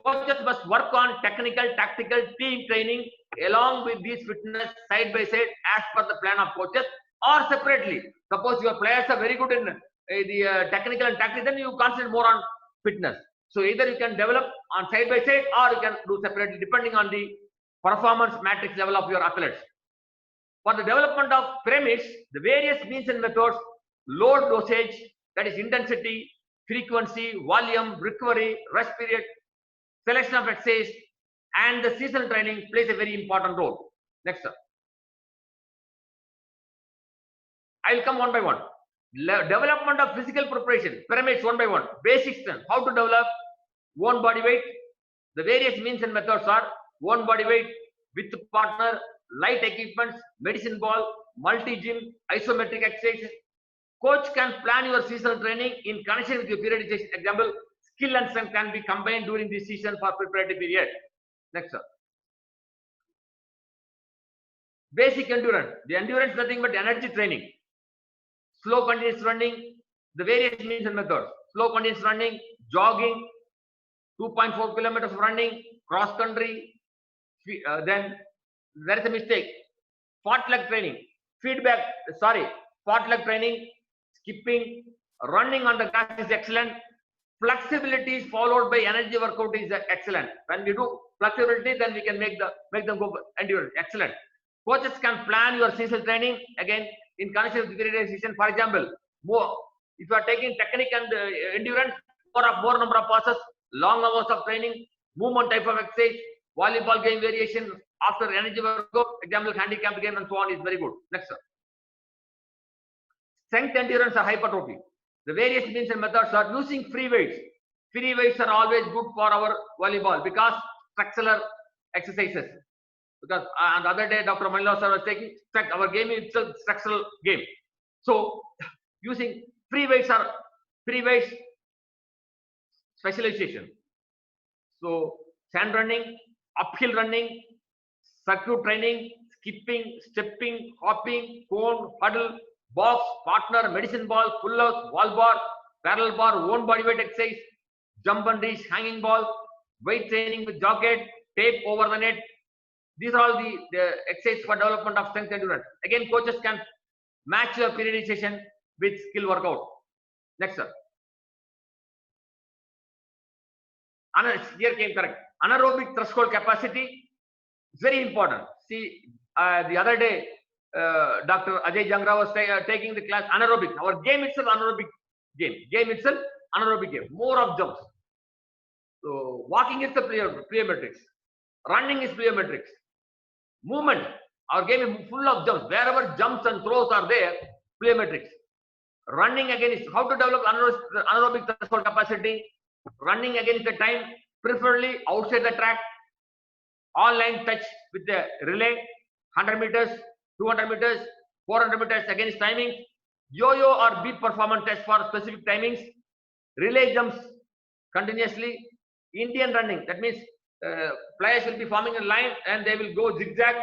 Coaches must work on technical, tactical, team training along with these fitness side by side as per the plan of coaches or separately. Suppose your players are very good in the technical and tactical, then you concentrate more on fitness. So either you can develop on side by side or you can do separately depending on the performance matrix level of your athletes. For the development of pyramids, the various means and methods, load dosage, that is intensity, frequency, volume, recovery, rest period, selection of exercise, and the seasonal training plays a very important role. Next up. I will come one by one. Development of physical preparation, pyramids one by one. Basic strength, how to develop own body weight. The various means and methods are own body weight, with partner, light equipments, medicine ball, multi-gym, isometric exercise. Coach can plan your seasonal training in connection with your periodization. Example, skill and strength can be combined during this season for preparatory period. Next up. Basic endurance. The endurance is nothing but energy training. Slow continuous running, the various means and methods. Slow continuous running, jogging, 2.4 kilometers running, cross country. Then there is a mistake. Fartlek training, fartlek training, skipping, running on the grass is excellent. Flexibility is followed by energy workout is excellent. When we do flexibility, then we can make them go endurance. Excellent. Coaches can plan your seasonal training again in connection with periodization. For example, if you are taking technique and endurance, more number of passes, long hours of training, movement type of exercise, volleyball game variation after energy workout, example handicapped game and so on is very good. Next, sir. Strength, endurance, or hypertrophy. The various means and methods are using free weights. Free weights are always good for our volleyball because structural exercises. Because on the other day, Dr. Manila sir was taking our game is itself structural game. So using free weights specialization. So sand running, uphill running, circuit training, skipping, stepping, hopping, cone, huddle, box, partner, medicine ball, pull-ups, wall bar, parallel bar, own body weight exercise, jump and reach, hanging ball, weight training with jockey, tape over the net. These are all the exercises for development of strength and endurance. Again, coaches can match your periodization with skill workout. Next, sir. Here came correct. Anaerobic threshold capacity is very important. See, the other day, Dr. Ajay Jangra was taking the class anaerobic. Our game itself anaerobic game. Game itself anaerobic game. More of jumps. So walking is the plyometrics. Running is plyometrics. Movement. Our game is full of jumps. Wherever jumps and throws are there, plyometrics. Running again is how to develop anaerobic threshold capacity. Running against the time, preferably outside the track. All line touch with the relay. 100 meters, 200 meters, 400 meters against timing. Yo-yo or beat performance test for specific timings. Relay jumps continuously. Indian running. That means players will be forming a line and they will go zigzag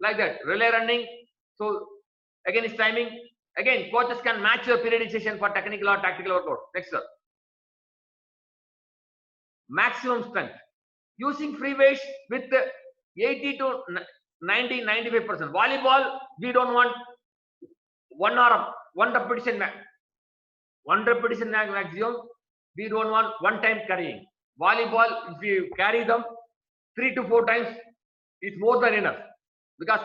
like that. Relay running. So against timing. Again, coaches can match your periodization for technical or tactical workout. Next, sir. Maximum strength. Using free weights with 80 to 90, 95%. Volleyball, we don't want one repetition maximum. We don't want one time carrying. Volleyball, if you carry them 3 to 4 times, it's more than enough. Because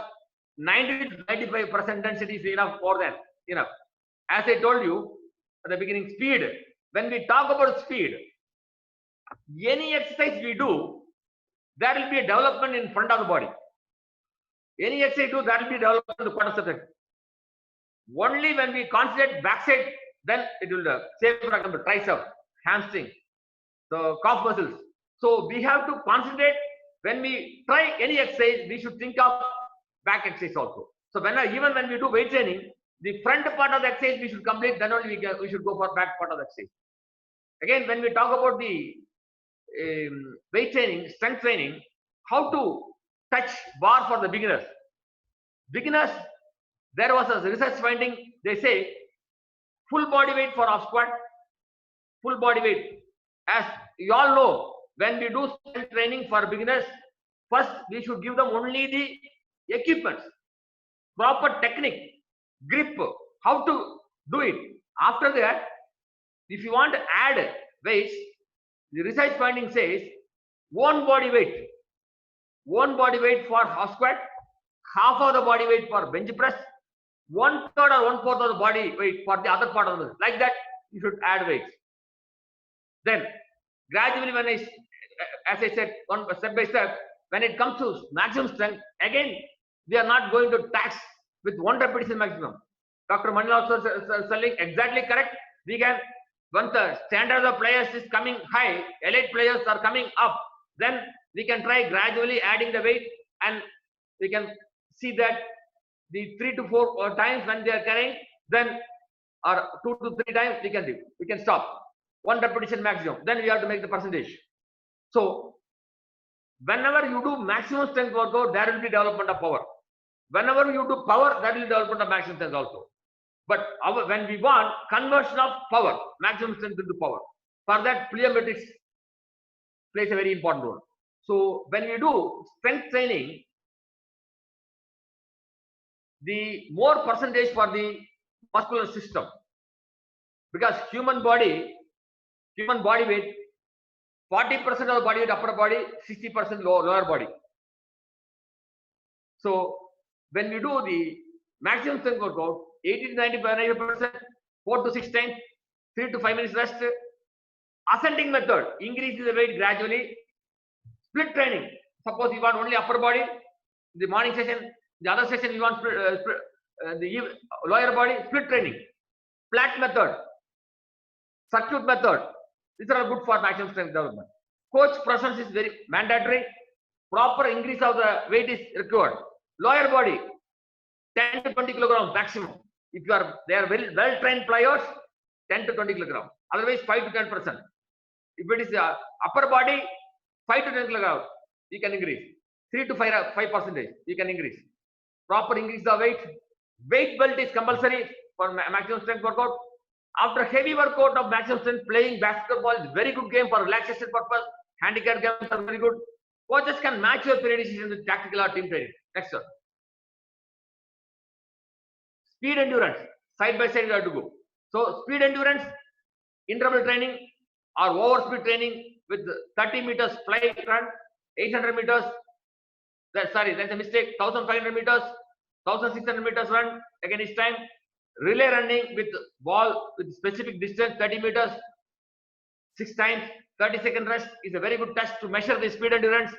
90 to 95% density is enough, more than enough. As I told you at the beginning, speed. When we talk about speed, any exercise we do, there will be a development in front of the body. Any exercise do, there will be development in the quadriceps. Only when we concentrate backside, then it will say, for example, tricep, hamstring, the calf muscles. So we have to concentrate. When we try any exercise, we should think of back exercise also. So even when we do weight training, the front part of the exercise we should complete, then only we should go for back part of the exercise. Again, when we talk about the weight training, strength training, how to touch bar for the beginners. Beginners, there was a research finding, they say full body weight for half squat, full body weight. As you all know, when we do strength training for beginners, first we should give them only the equipment, proper technique, grip, how to do it. After that, if you want to add weights, the research finding says one body weight for half squat, half of the body weight for bench press, 1/3 or 1/4 of the body weight for the other part of the, like that you should add weights. Then gradually, when as I said, step by step, when it comes to maximum strength, again we are not going to tax with one repetition maximum. Dr. Manila also telling exactly correct. We can, once the standard of players is coming high, elite players are coming up, then we can try gradually adding the weight, and we can see that the 3 to 4 times when they are carrying, then or 2 to 3 times we can do. We can stop. One repetition maximum. Then we have to make the percentage. So whenever you do maximum strength workout, there will be development of power. Whenever you do power, there will be development of maximum strength also. But when we want conversion of power, maximum strength into power, for that plyometrics plays a very important role. So when we do strength training, the more percentage for the muscular system, because human body weight, 40% of the body weight upper body, 60% lower body. So when we do the maximum strength workout, 80 to 95%, 4 to 6 times, 3 to 5 minutes rest. Ascending method, increases the weight gradually. Split training, Suppose you want only upper body, the morning session, the other session you want the lower body, split training, flat method, circuit method. These are good for maximum strength development. Coach presence is very mandatory. Proper increase of the weight is required. Lower body, 10 to 20 kilograms maximum. If they are very well trained players, 10 to 20 kilograms. Otherwise, 5 to 10%. If it is upper body, 5 to 10 kilograms, you can increase. 3 to 5% you can increase. Proper increase the weight. Weight belt is compulsory for maximum strength workout. After heavy workout of maximum strength, playing basketball is very good game for relaxation purpose. Handicap games are very good. Coaches can match your periodization with tactical or team training. Next one. Speed endurance, side by side you have to go. So speed endurance, interval training or over speed training with 30 meters fly run, 800 meters, that's a mistake, 1500 meters, 1600 meters run, again each time. Relay running with ball with specific distance, 30 meters, 6 times, 30-second rest is a very good test to measure the speed endurance.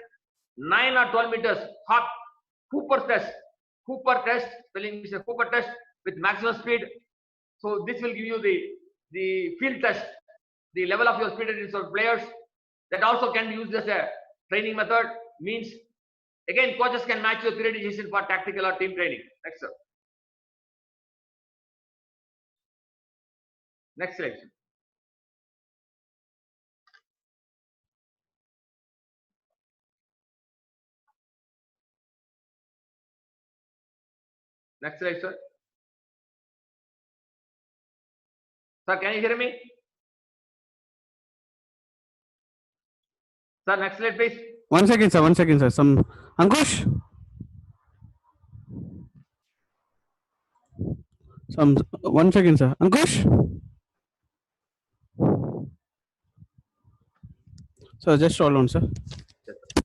9 or 12 meters, Cooper test, spelling is a Cooper test with maximum speed. So this will give you the field test, the level of your speed endurance of players. That also can be used as a training method. Means again, coaches can match your periodization for tactical or team training. Next sir. Next selection. Next slide, sir. Sir, can you hear me? Sir, next slide, please. 1 second, sir. 1 second, sir. Some Ankush. Some 1 second, sir. Ankush. So just hold on, sir. Yes, sir.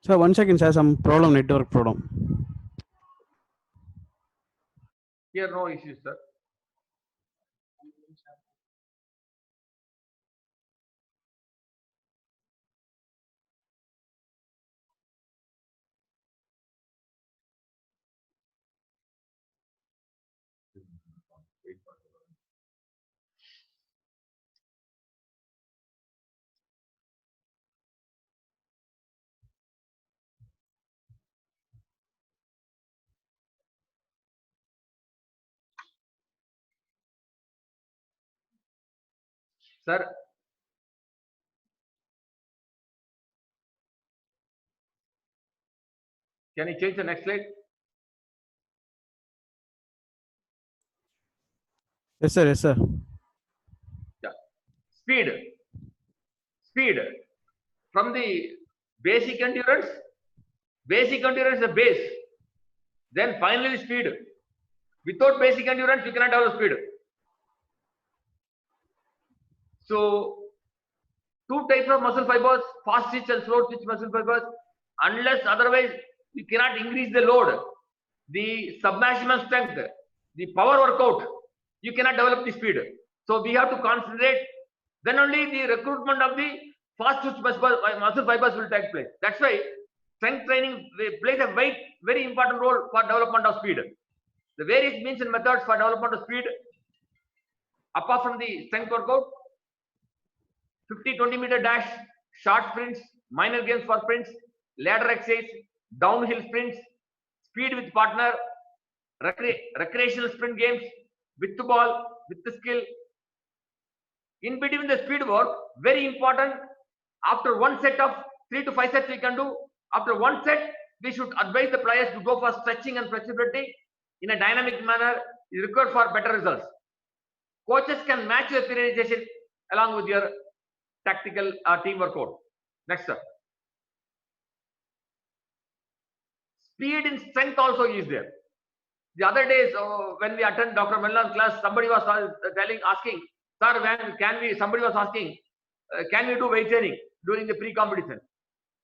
Sir, 1 second, sir. Some problem, network problem. Here, no issues, sir. Sir, can you change the next slide? Yes, sir. Yes, sir. Yeah. Speed. From the basic endurance is the base. Then finally speed. Without basic endurance, you cannot develop speed. So, 2 types of muscle fibers, fast twitch and slow twitch muscle fibers. Unless otherwise, you cannot increase the load, the submaximal strength, the power workout, you cannot develop the speed. So we have to concentrate. Then only the recruitment of the fast twitch muscle fibers will take place. That's why strength training plays a very important role for development of speed. The various means and methods for development of speed, apart from the strength workout, 50-20 meter dash, short sprints, minor games for sprints, ladder exercise, downhill sprints, speed with partner, recreational sprint games, with the ball, with the skill. In between the speed work, very important. After one set of 3 to 5 sets we can do. After one set, we should advise the players to go for stretching and flexibility in a dynamic manner is required for better results. Coaches can match your periodization along with your tactical team workout. Next, sir. speed in strength also is there. The other days, when we attend Dr. Mellan's class, somebody was asking, sir, somebody was asking, can we do weight training during the pre-competition?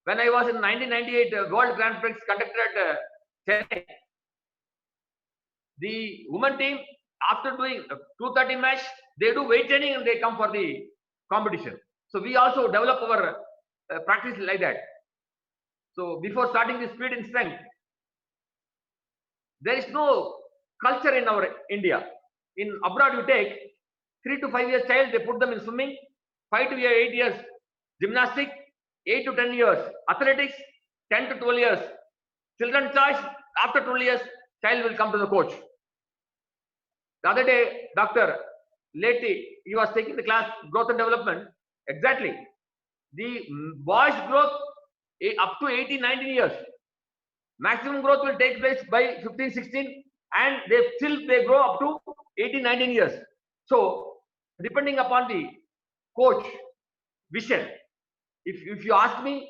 When I was in 1998 World Grand Prix conducted at Chennai, the women team, after doing 230 match, they do weight training and they come for the competition. So we also develop our practice like that. So before starting the speed and strength, there is no culture in our India. In abroad, you take 3 to 5 years child, they put them in swimming, 5 to 8 years gymnastic, 8 to 10 years athletics, 10 to 12 years children choice. After 12 years, child will come to the coach. The other day, Dr. Leti, he was taking the class growth and development. Exactly. The boys growth up to 18, 19 years. Maximum growth will take place by 15, 16 and they grow up to 18, 19 years. So, depending upon the coach vision, if you ask me,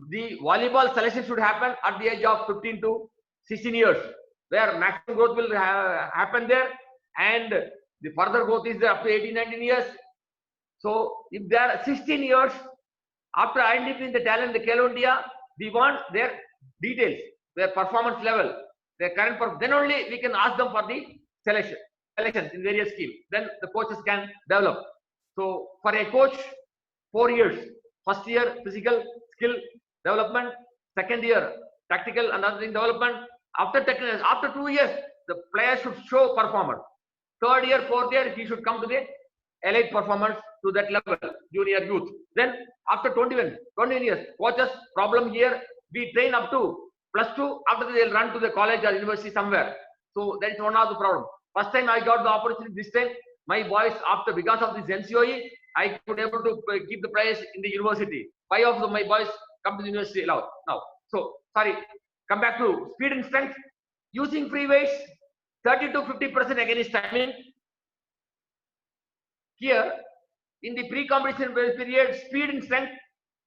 the volleyball selection should happen at the age of 15 to 16 years, where maximum growth will happen there, and the further growth is there up to 18, 19 years. So, if there are 16 years, after identifying the talent, the Khelo India, we want their details, their performance level, their current performance. Then only we can ask them for the selections in various schemes. Then the coaches can develop. So for a coach, 4 years. First year, physical skill development. Second year, tactical and other thing development. After 2 years, the player should show performance. Third year, fourth year, he should come to the elite performance to that level, junior youth. Then after 21 years, coaches problem here, we train up to +2, after that they'll run to the college or university somewhere. So that is one of the problem. First time I got the opportunity, this time my boys, because of this NCOE, I could able to keep the prize in the university. 5 of my boys come to the university now. So sorry, come back to speed and strength. Using free weights, 30 to 50% against timing. Here, in the pre-competition period, speed and strength,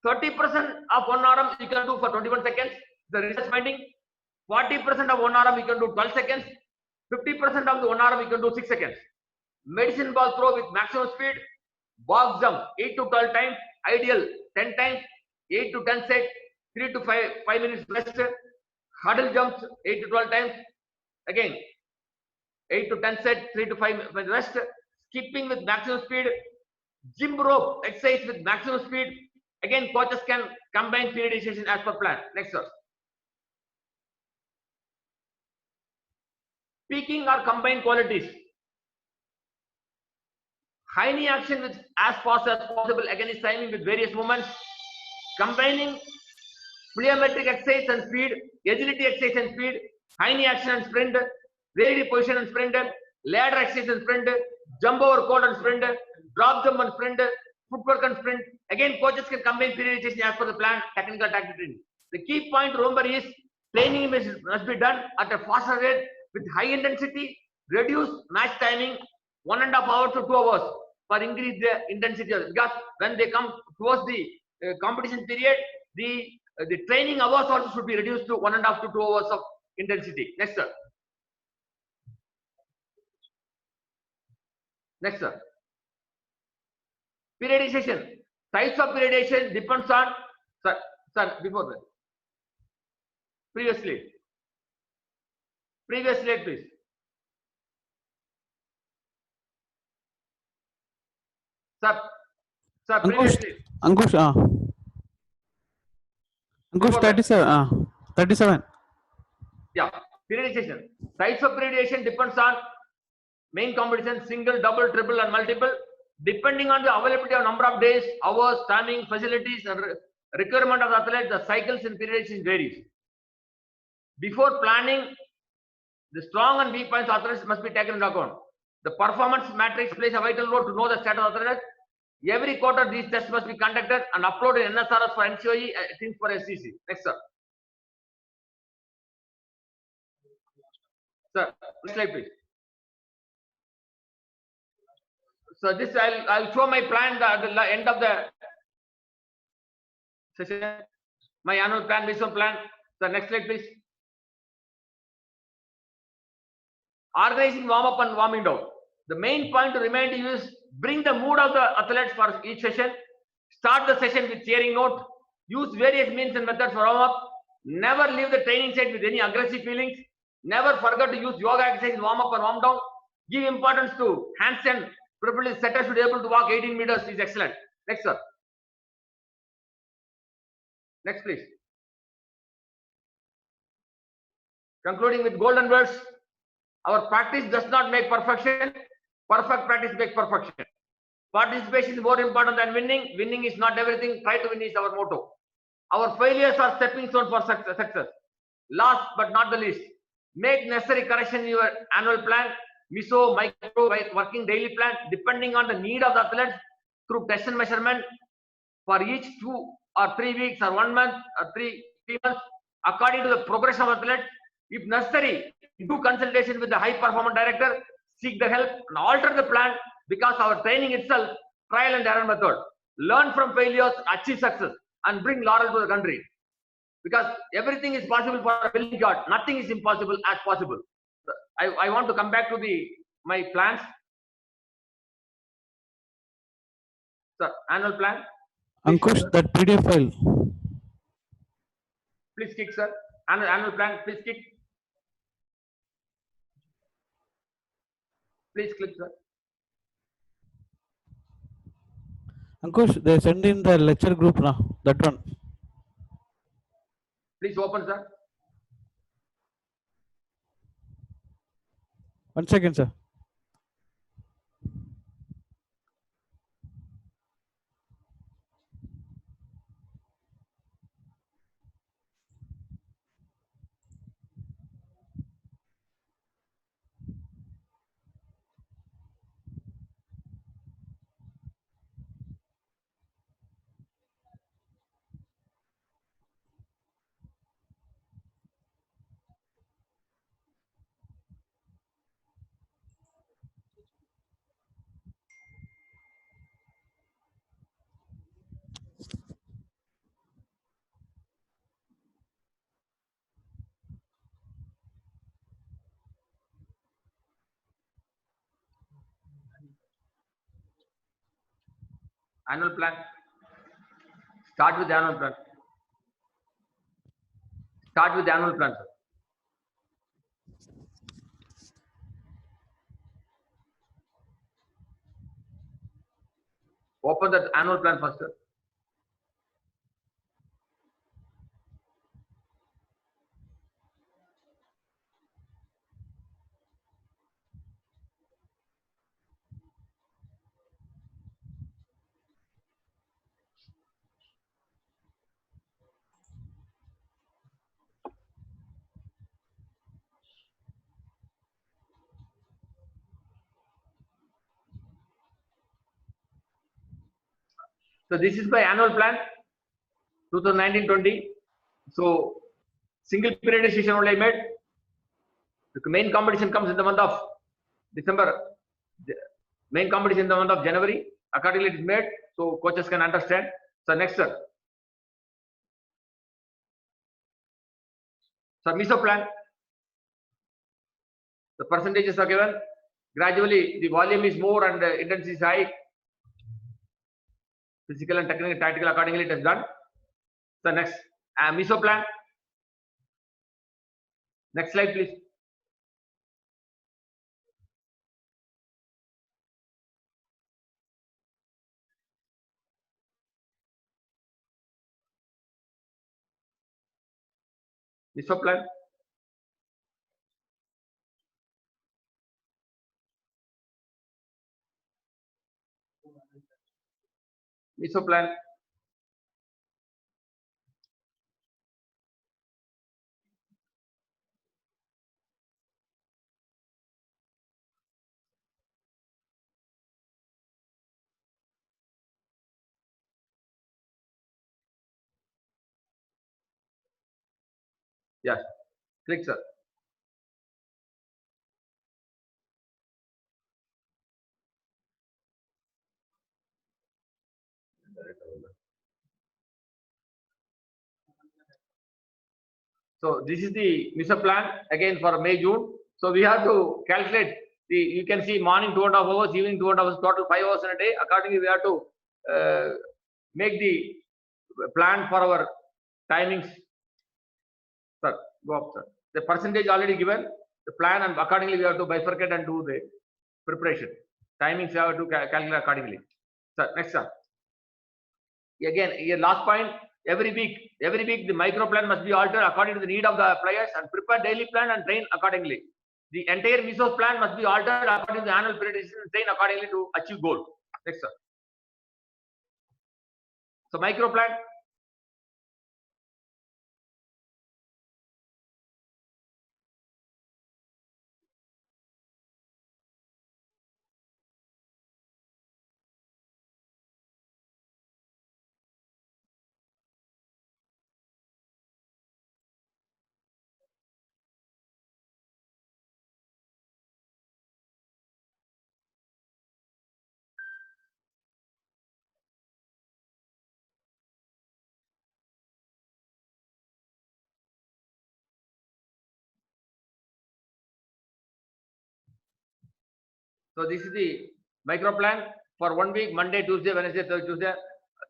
30% of one arm you can do for 21 seconds. The research finding, 40% of one arm you can do 12 seconds. 50% of the one arm you can do 6 seconds. Medicine ball throw with maximum speed. Box jump 8 to 12 times. Ideal 10 times. 8 to 10 set. 3 to 5 minutes rest. Hurdle jumps 8 to 12 times. Again, 8 to 10 set. 3 to 5 minutes rest. Skipping with maximum speed. Gym rope exercise with maximum speed. Again, coaches can combine periodization as per plan. Next verse. Peaking or combined qualities. High knee action with as fast as possible against timing with various movements. Combining plyometric exercise and speed, agility exercise and speed, high knee action and sprint, ready position and sprint, ladder exercise and sprint, jump over cord and sprint, drop jump and sprint, footwork and sprint. Again, coaches can combine periodization as per the plan, technical tactical training. The key point to remember is training must be done at a faster rate with high intensity, reduce match timing 1.5 hours to 2 hours for increase the intensity. Because when they come towards the competition period, the training hours also should be reduced to 1.5 to 2 hours of intensity. Next, sir. Next, sir. Periodization. Types of periodization depends on, sir, before that. Previous slide, please. Sir, previously. Ankush, Ankush, 37, 37. Yeah, periodization. Types of periodization depends on main competition, single, double, triple, and multiple. Depending on the availability of number of days, hours, timing, facilities, and requirement of the athlete, the cycles and periodization varies. Before planning, the strong and weak points of athletes must be taken into account. The performance matrix plays a vital role to know the status of the athlete. Every quarter, these tests must be conducted and uploaded in NSRS for NCOE, things for SCC. Next, sir. Sir, next slide, please. So this I'll show my plan at the end of the session. My annual plan, mission plan. So next slide, please. Organizing warm up and warming down. The main point to remind you is bring the mood of the athletes for each session. Start the session with cheering note. Use various means and methods for warm up. Never leave the training site with any aggressive feelings. Never forget to use yoga exercise warm up and warm down. Give importance to handstand. Probably setter should be able to walk 18 meters is excellent. Next, sir. Next, please. Concluding with golden words. Our practice does not make perfection. Perfect practice makes perfection. Participation is more important than winning. Winning is not everything. Try to win is our motto. Our failures are stepping stones for success. Last but not the least, make necessary correction in your annual plan, MISO, micro, working daily plan, depending on the need of the athletes through test and measurement for each 2 or 3 weeks or 1 month or 3 months, according to the progression of athlete. If necessary, do consultation with the high performance director, seek the help and alter the plan, because our training itself, trial and error method. Learn from failures, achieve success and bring laurel to the country. Because everything is possible for a willing God. Nothing is impossible as possible. I want to come back to my plans. Sir, annual plan. Please, Ankush, sir. that PDF file. Please kick, sir. Annual plan, please kick. Please click, sir. Ankush, they send in the lecture group now. That one. Please open, sir. 1 second, sir. Annual plan. Start with the annual plan. Start with the annual plan, sir. Open the annual plan first, sir. So this is my annual plan, 2019-20. So single period session only I made. The main competition comes in the month of December. The main competition in the month of January. Accordingly, it is made so coaches can understand. So next, sir. So MISO plan. The percentages are given. Gradually, the volume is more and the intensity is high. Physical and technical, tactical, accordingly, it is done. So next, MISO plan. Next slide, please. MISO plan. MISO plan. Yes. Click, sir. So this is the MISO plan again for May, June. So we have to calculate the, you can see morning 2.5 hours, evening 2.5 hours, total 5 hours in a day. Accordingly, we have to make the plan for our timings. Sir, go up, sir. The percentage already given, the plan, and accordingly we have to bifurcate and do the preparation. Timings we have to calculate accordingly. Sir, next sir. Again, your last point, every week the micro plan must be altered according to the need of the players and prepare daily plan and train accordingly. The entire Mesos plan must be altered according to the annual periodization and train accordingly to achieve goal. Next sir. So micro plan. So this is the micro plan for 1 week, Monday, Tuesday, Wednesday, Thursday, Tuesday.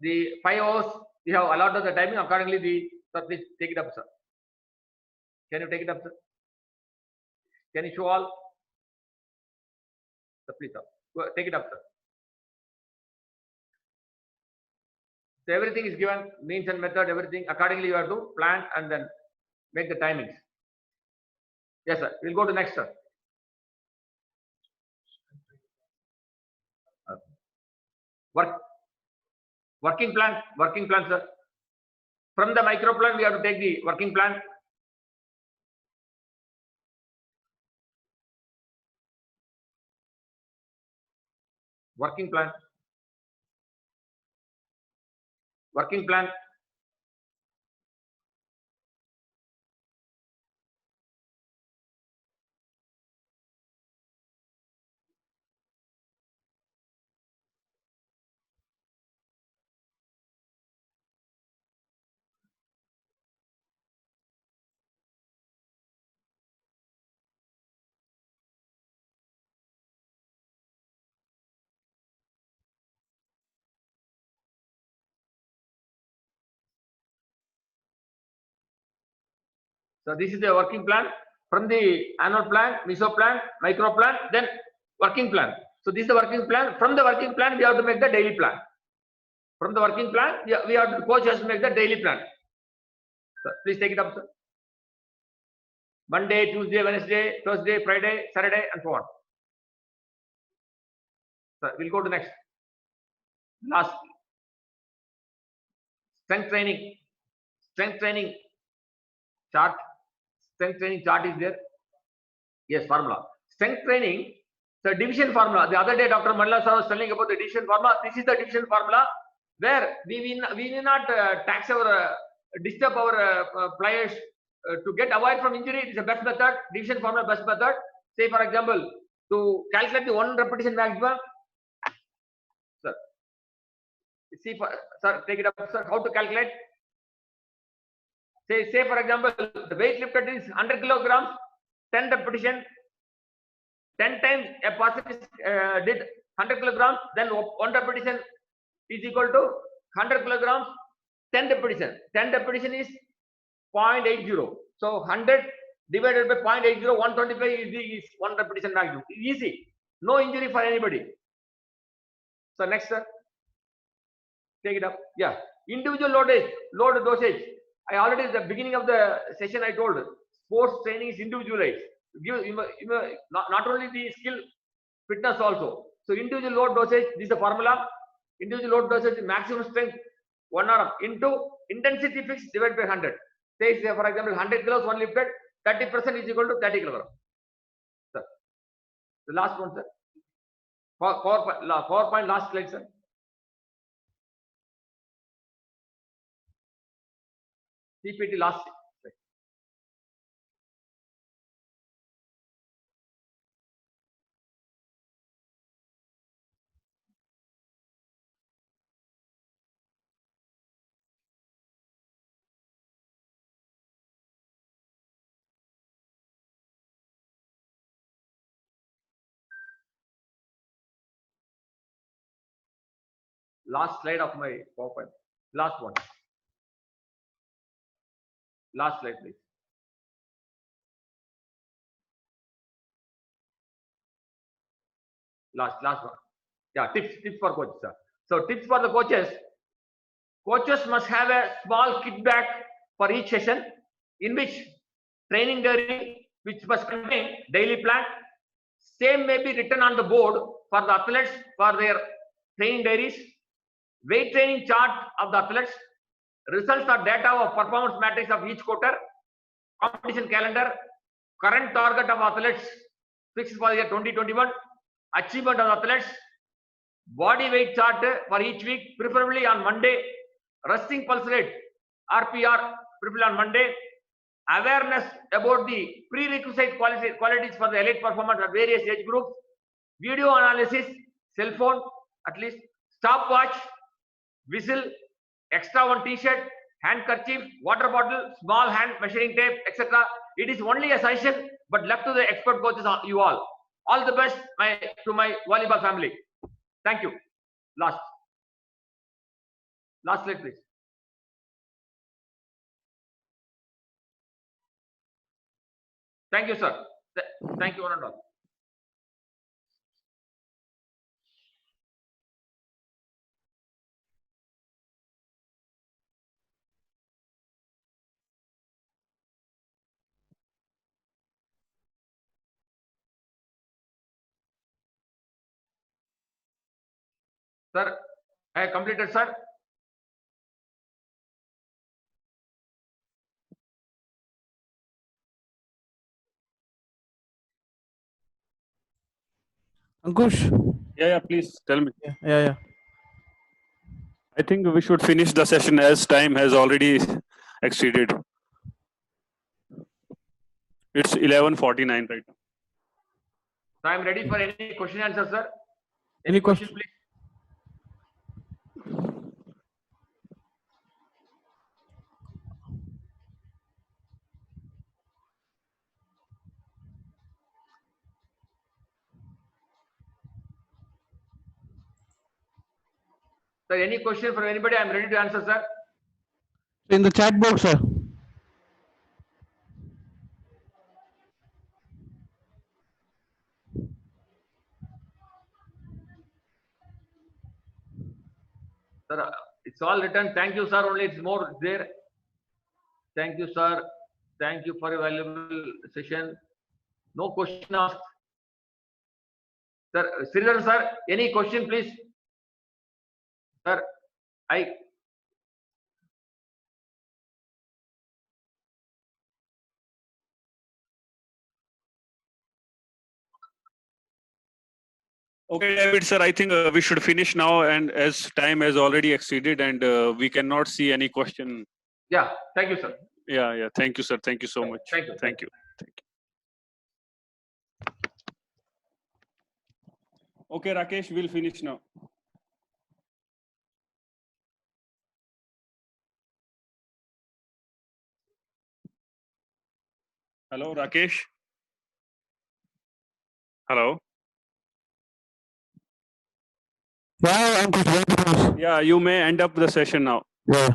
The 5 hours we have allotted the timing accordingly. The sir, please take it up, sir. Can you take it up, sir? Can you show all? Sir, please, sir. Take it up, sir. So everything is given, means and method, everything. Accordingly, you have to plan and then make the timings. Yes, sir. We'll go to next, sir. Working plan, sir. From the micro plan, we have to take the working plan. Working plan. So this is the working plan. From the annual plan, meso plan, micro plan, then working plan. So this is the working plan. From the working plan, we have to make the daily plan. From the working plan, we have to, coach has to make the daily plan. So please take it up, sir. Monday, Tuesday, Wednesday, Thursday, Friday, Saturday, and so on. So we'll go to next. Last. Strength training chart. Strength training chart is there. Yes, formula. Strength training, the division formula. The other day, Dr. Mandla sir was telling about the division formula. This is the division formula where we will not tax our, disturb our players to get avoid from injury. It is the best method. Division formula, best method. Say for example, to calculate the 1 repetition maximum. Sir, see, sir, take it up, sir. How to calculate? Say for example, the weight lifted is 100 kilograms, 10 repetition, 10 times a person did 100 kilograms, then 1 repetition is equal to 100 kilograms, 10 repetition. 10 repetition is 0.80. So 100 divided by 0.80, 125 is 1 repetition maximum. Easy. No injury for anybody. So next, sir. Take it up. Yeah. Individual load dosage. I already at the beginning of the session I told sports training is individualized. Give not only the skill, fitness also. So individual load dosage, this is the formula. Individual load dosage maximum strength 1 arm into intensity fixed divided by 100. Say for example 100 kilos one lifted, 30% is equal to 30 kilograms. Sir, the last one, sir. PowerPoint last slide, sir. PPT last. Last slide of my PowerPoint. Last one. Last slide, please. Last one. Yeah, tips for coaches, sir. So tips for the coaches. Coaches must have a small kit bag for each session, in which training diary, which must contain daily plan. Same may be written on the board for the athletes for their training diaries. Weight training chart of the athletes. Results or data of performance matrix of each quarter. Competition calendar. Current target of athletes fixed for the year 2021. Achievement of athletes. Body weight chart for each week, preferably on Monday. Resting pulse rate, RPR, preferably on Monday. Awareness about the prerequisite qualities for the elite performance at various age groups. Video analysis, cell phone, at least. Stopwatch, whistle, extra one t-shirt, handkerchief, water bottle, small hand measuring tape, etc. It is only a suggestion, but left to the expert coaches, you all. All the best to my volleyball family. Thank you. Last slide, please. Thank you, sir. Thank you, one and all. Sir, I have completed, sir. Ankush. Yeah, please tell me. Yeah. I think we should finish the session as time has already exceeded. It's 11:49 right now. So I am ready for any question answer, sir. Any question? Please. Sir, any question from anybody? I am ready to answer, sir. In the chat box, sir. Sir, it's all written. Thank you, sir. Only it's more there. Thank you, sir. Thank you for a valuable session. No question asked. Sir, Sridhar, sir, any question, please? Sir, Okay, David, sir, I think we should finish now, and as time has already exceeded and we cannot see any question. Yeah, thank you, sir. Yeah. Thank you, sir. Thank you so much. Thank you. Thank you. Okay, Rakesh, we'll finish now. Hello, Rakesh. Hello. Yeah, Ankush. Yeah, you may end up the session now. Yeah.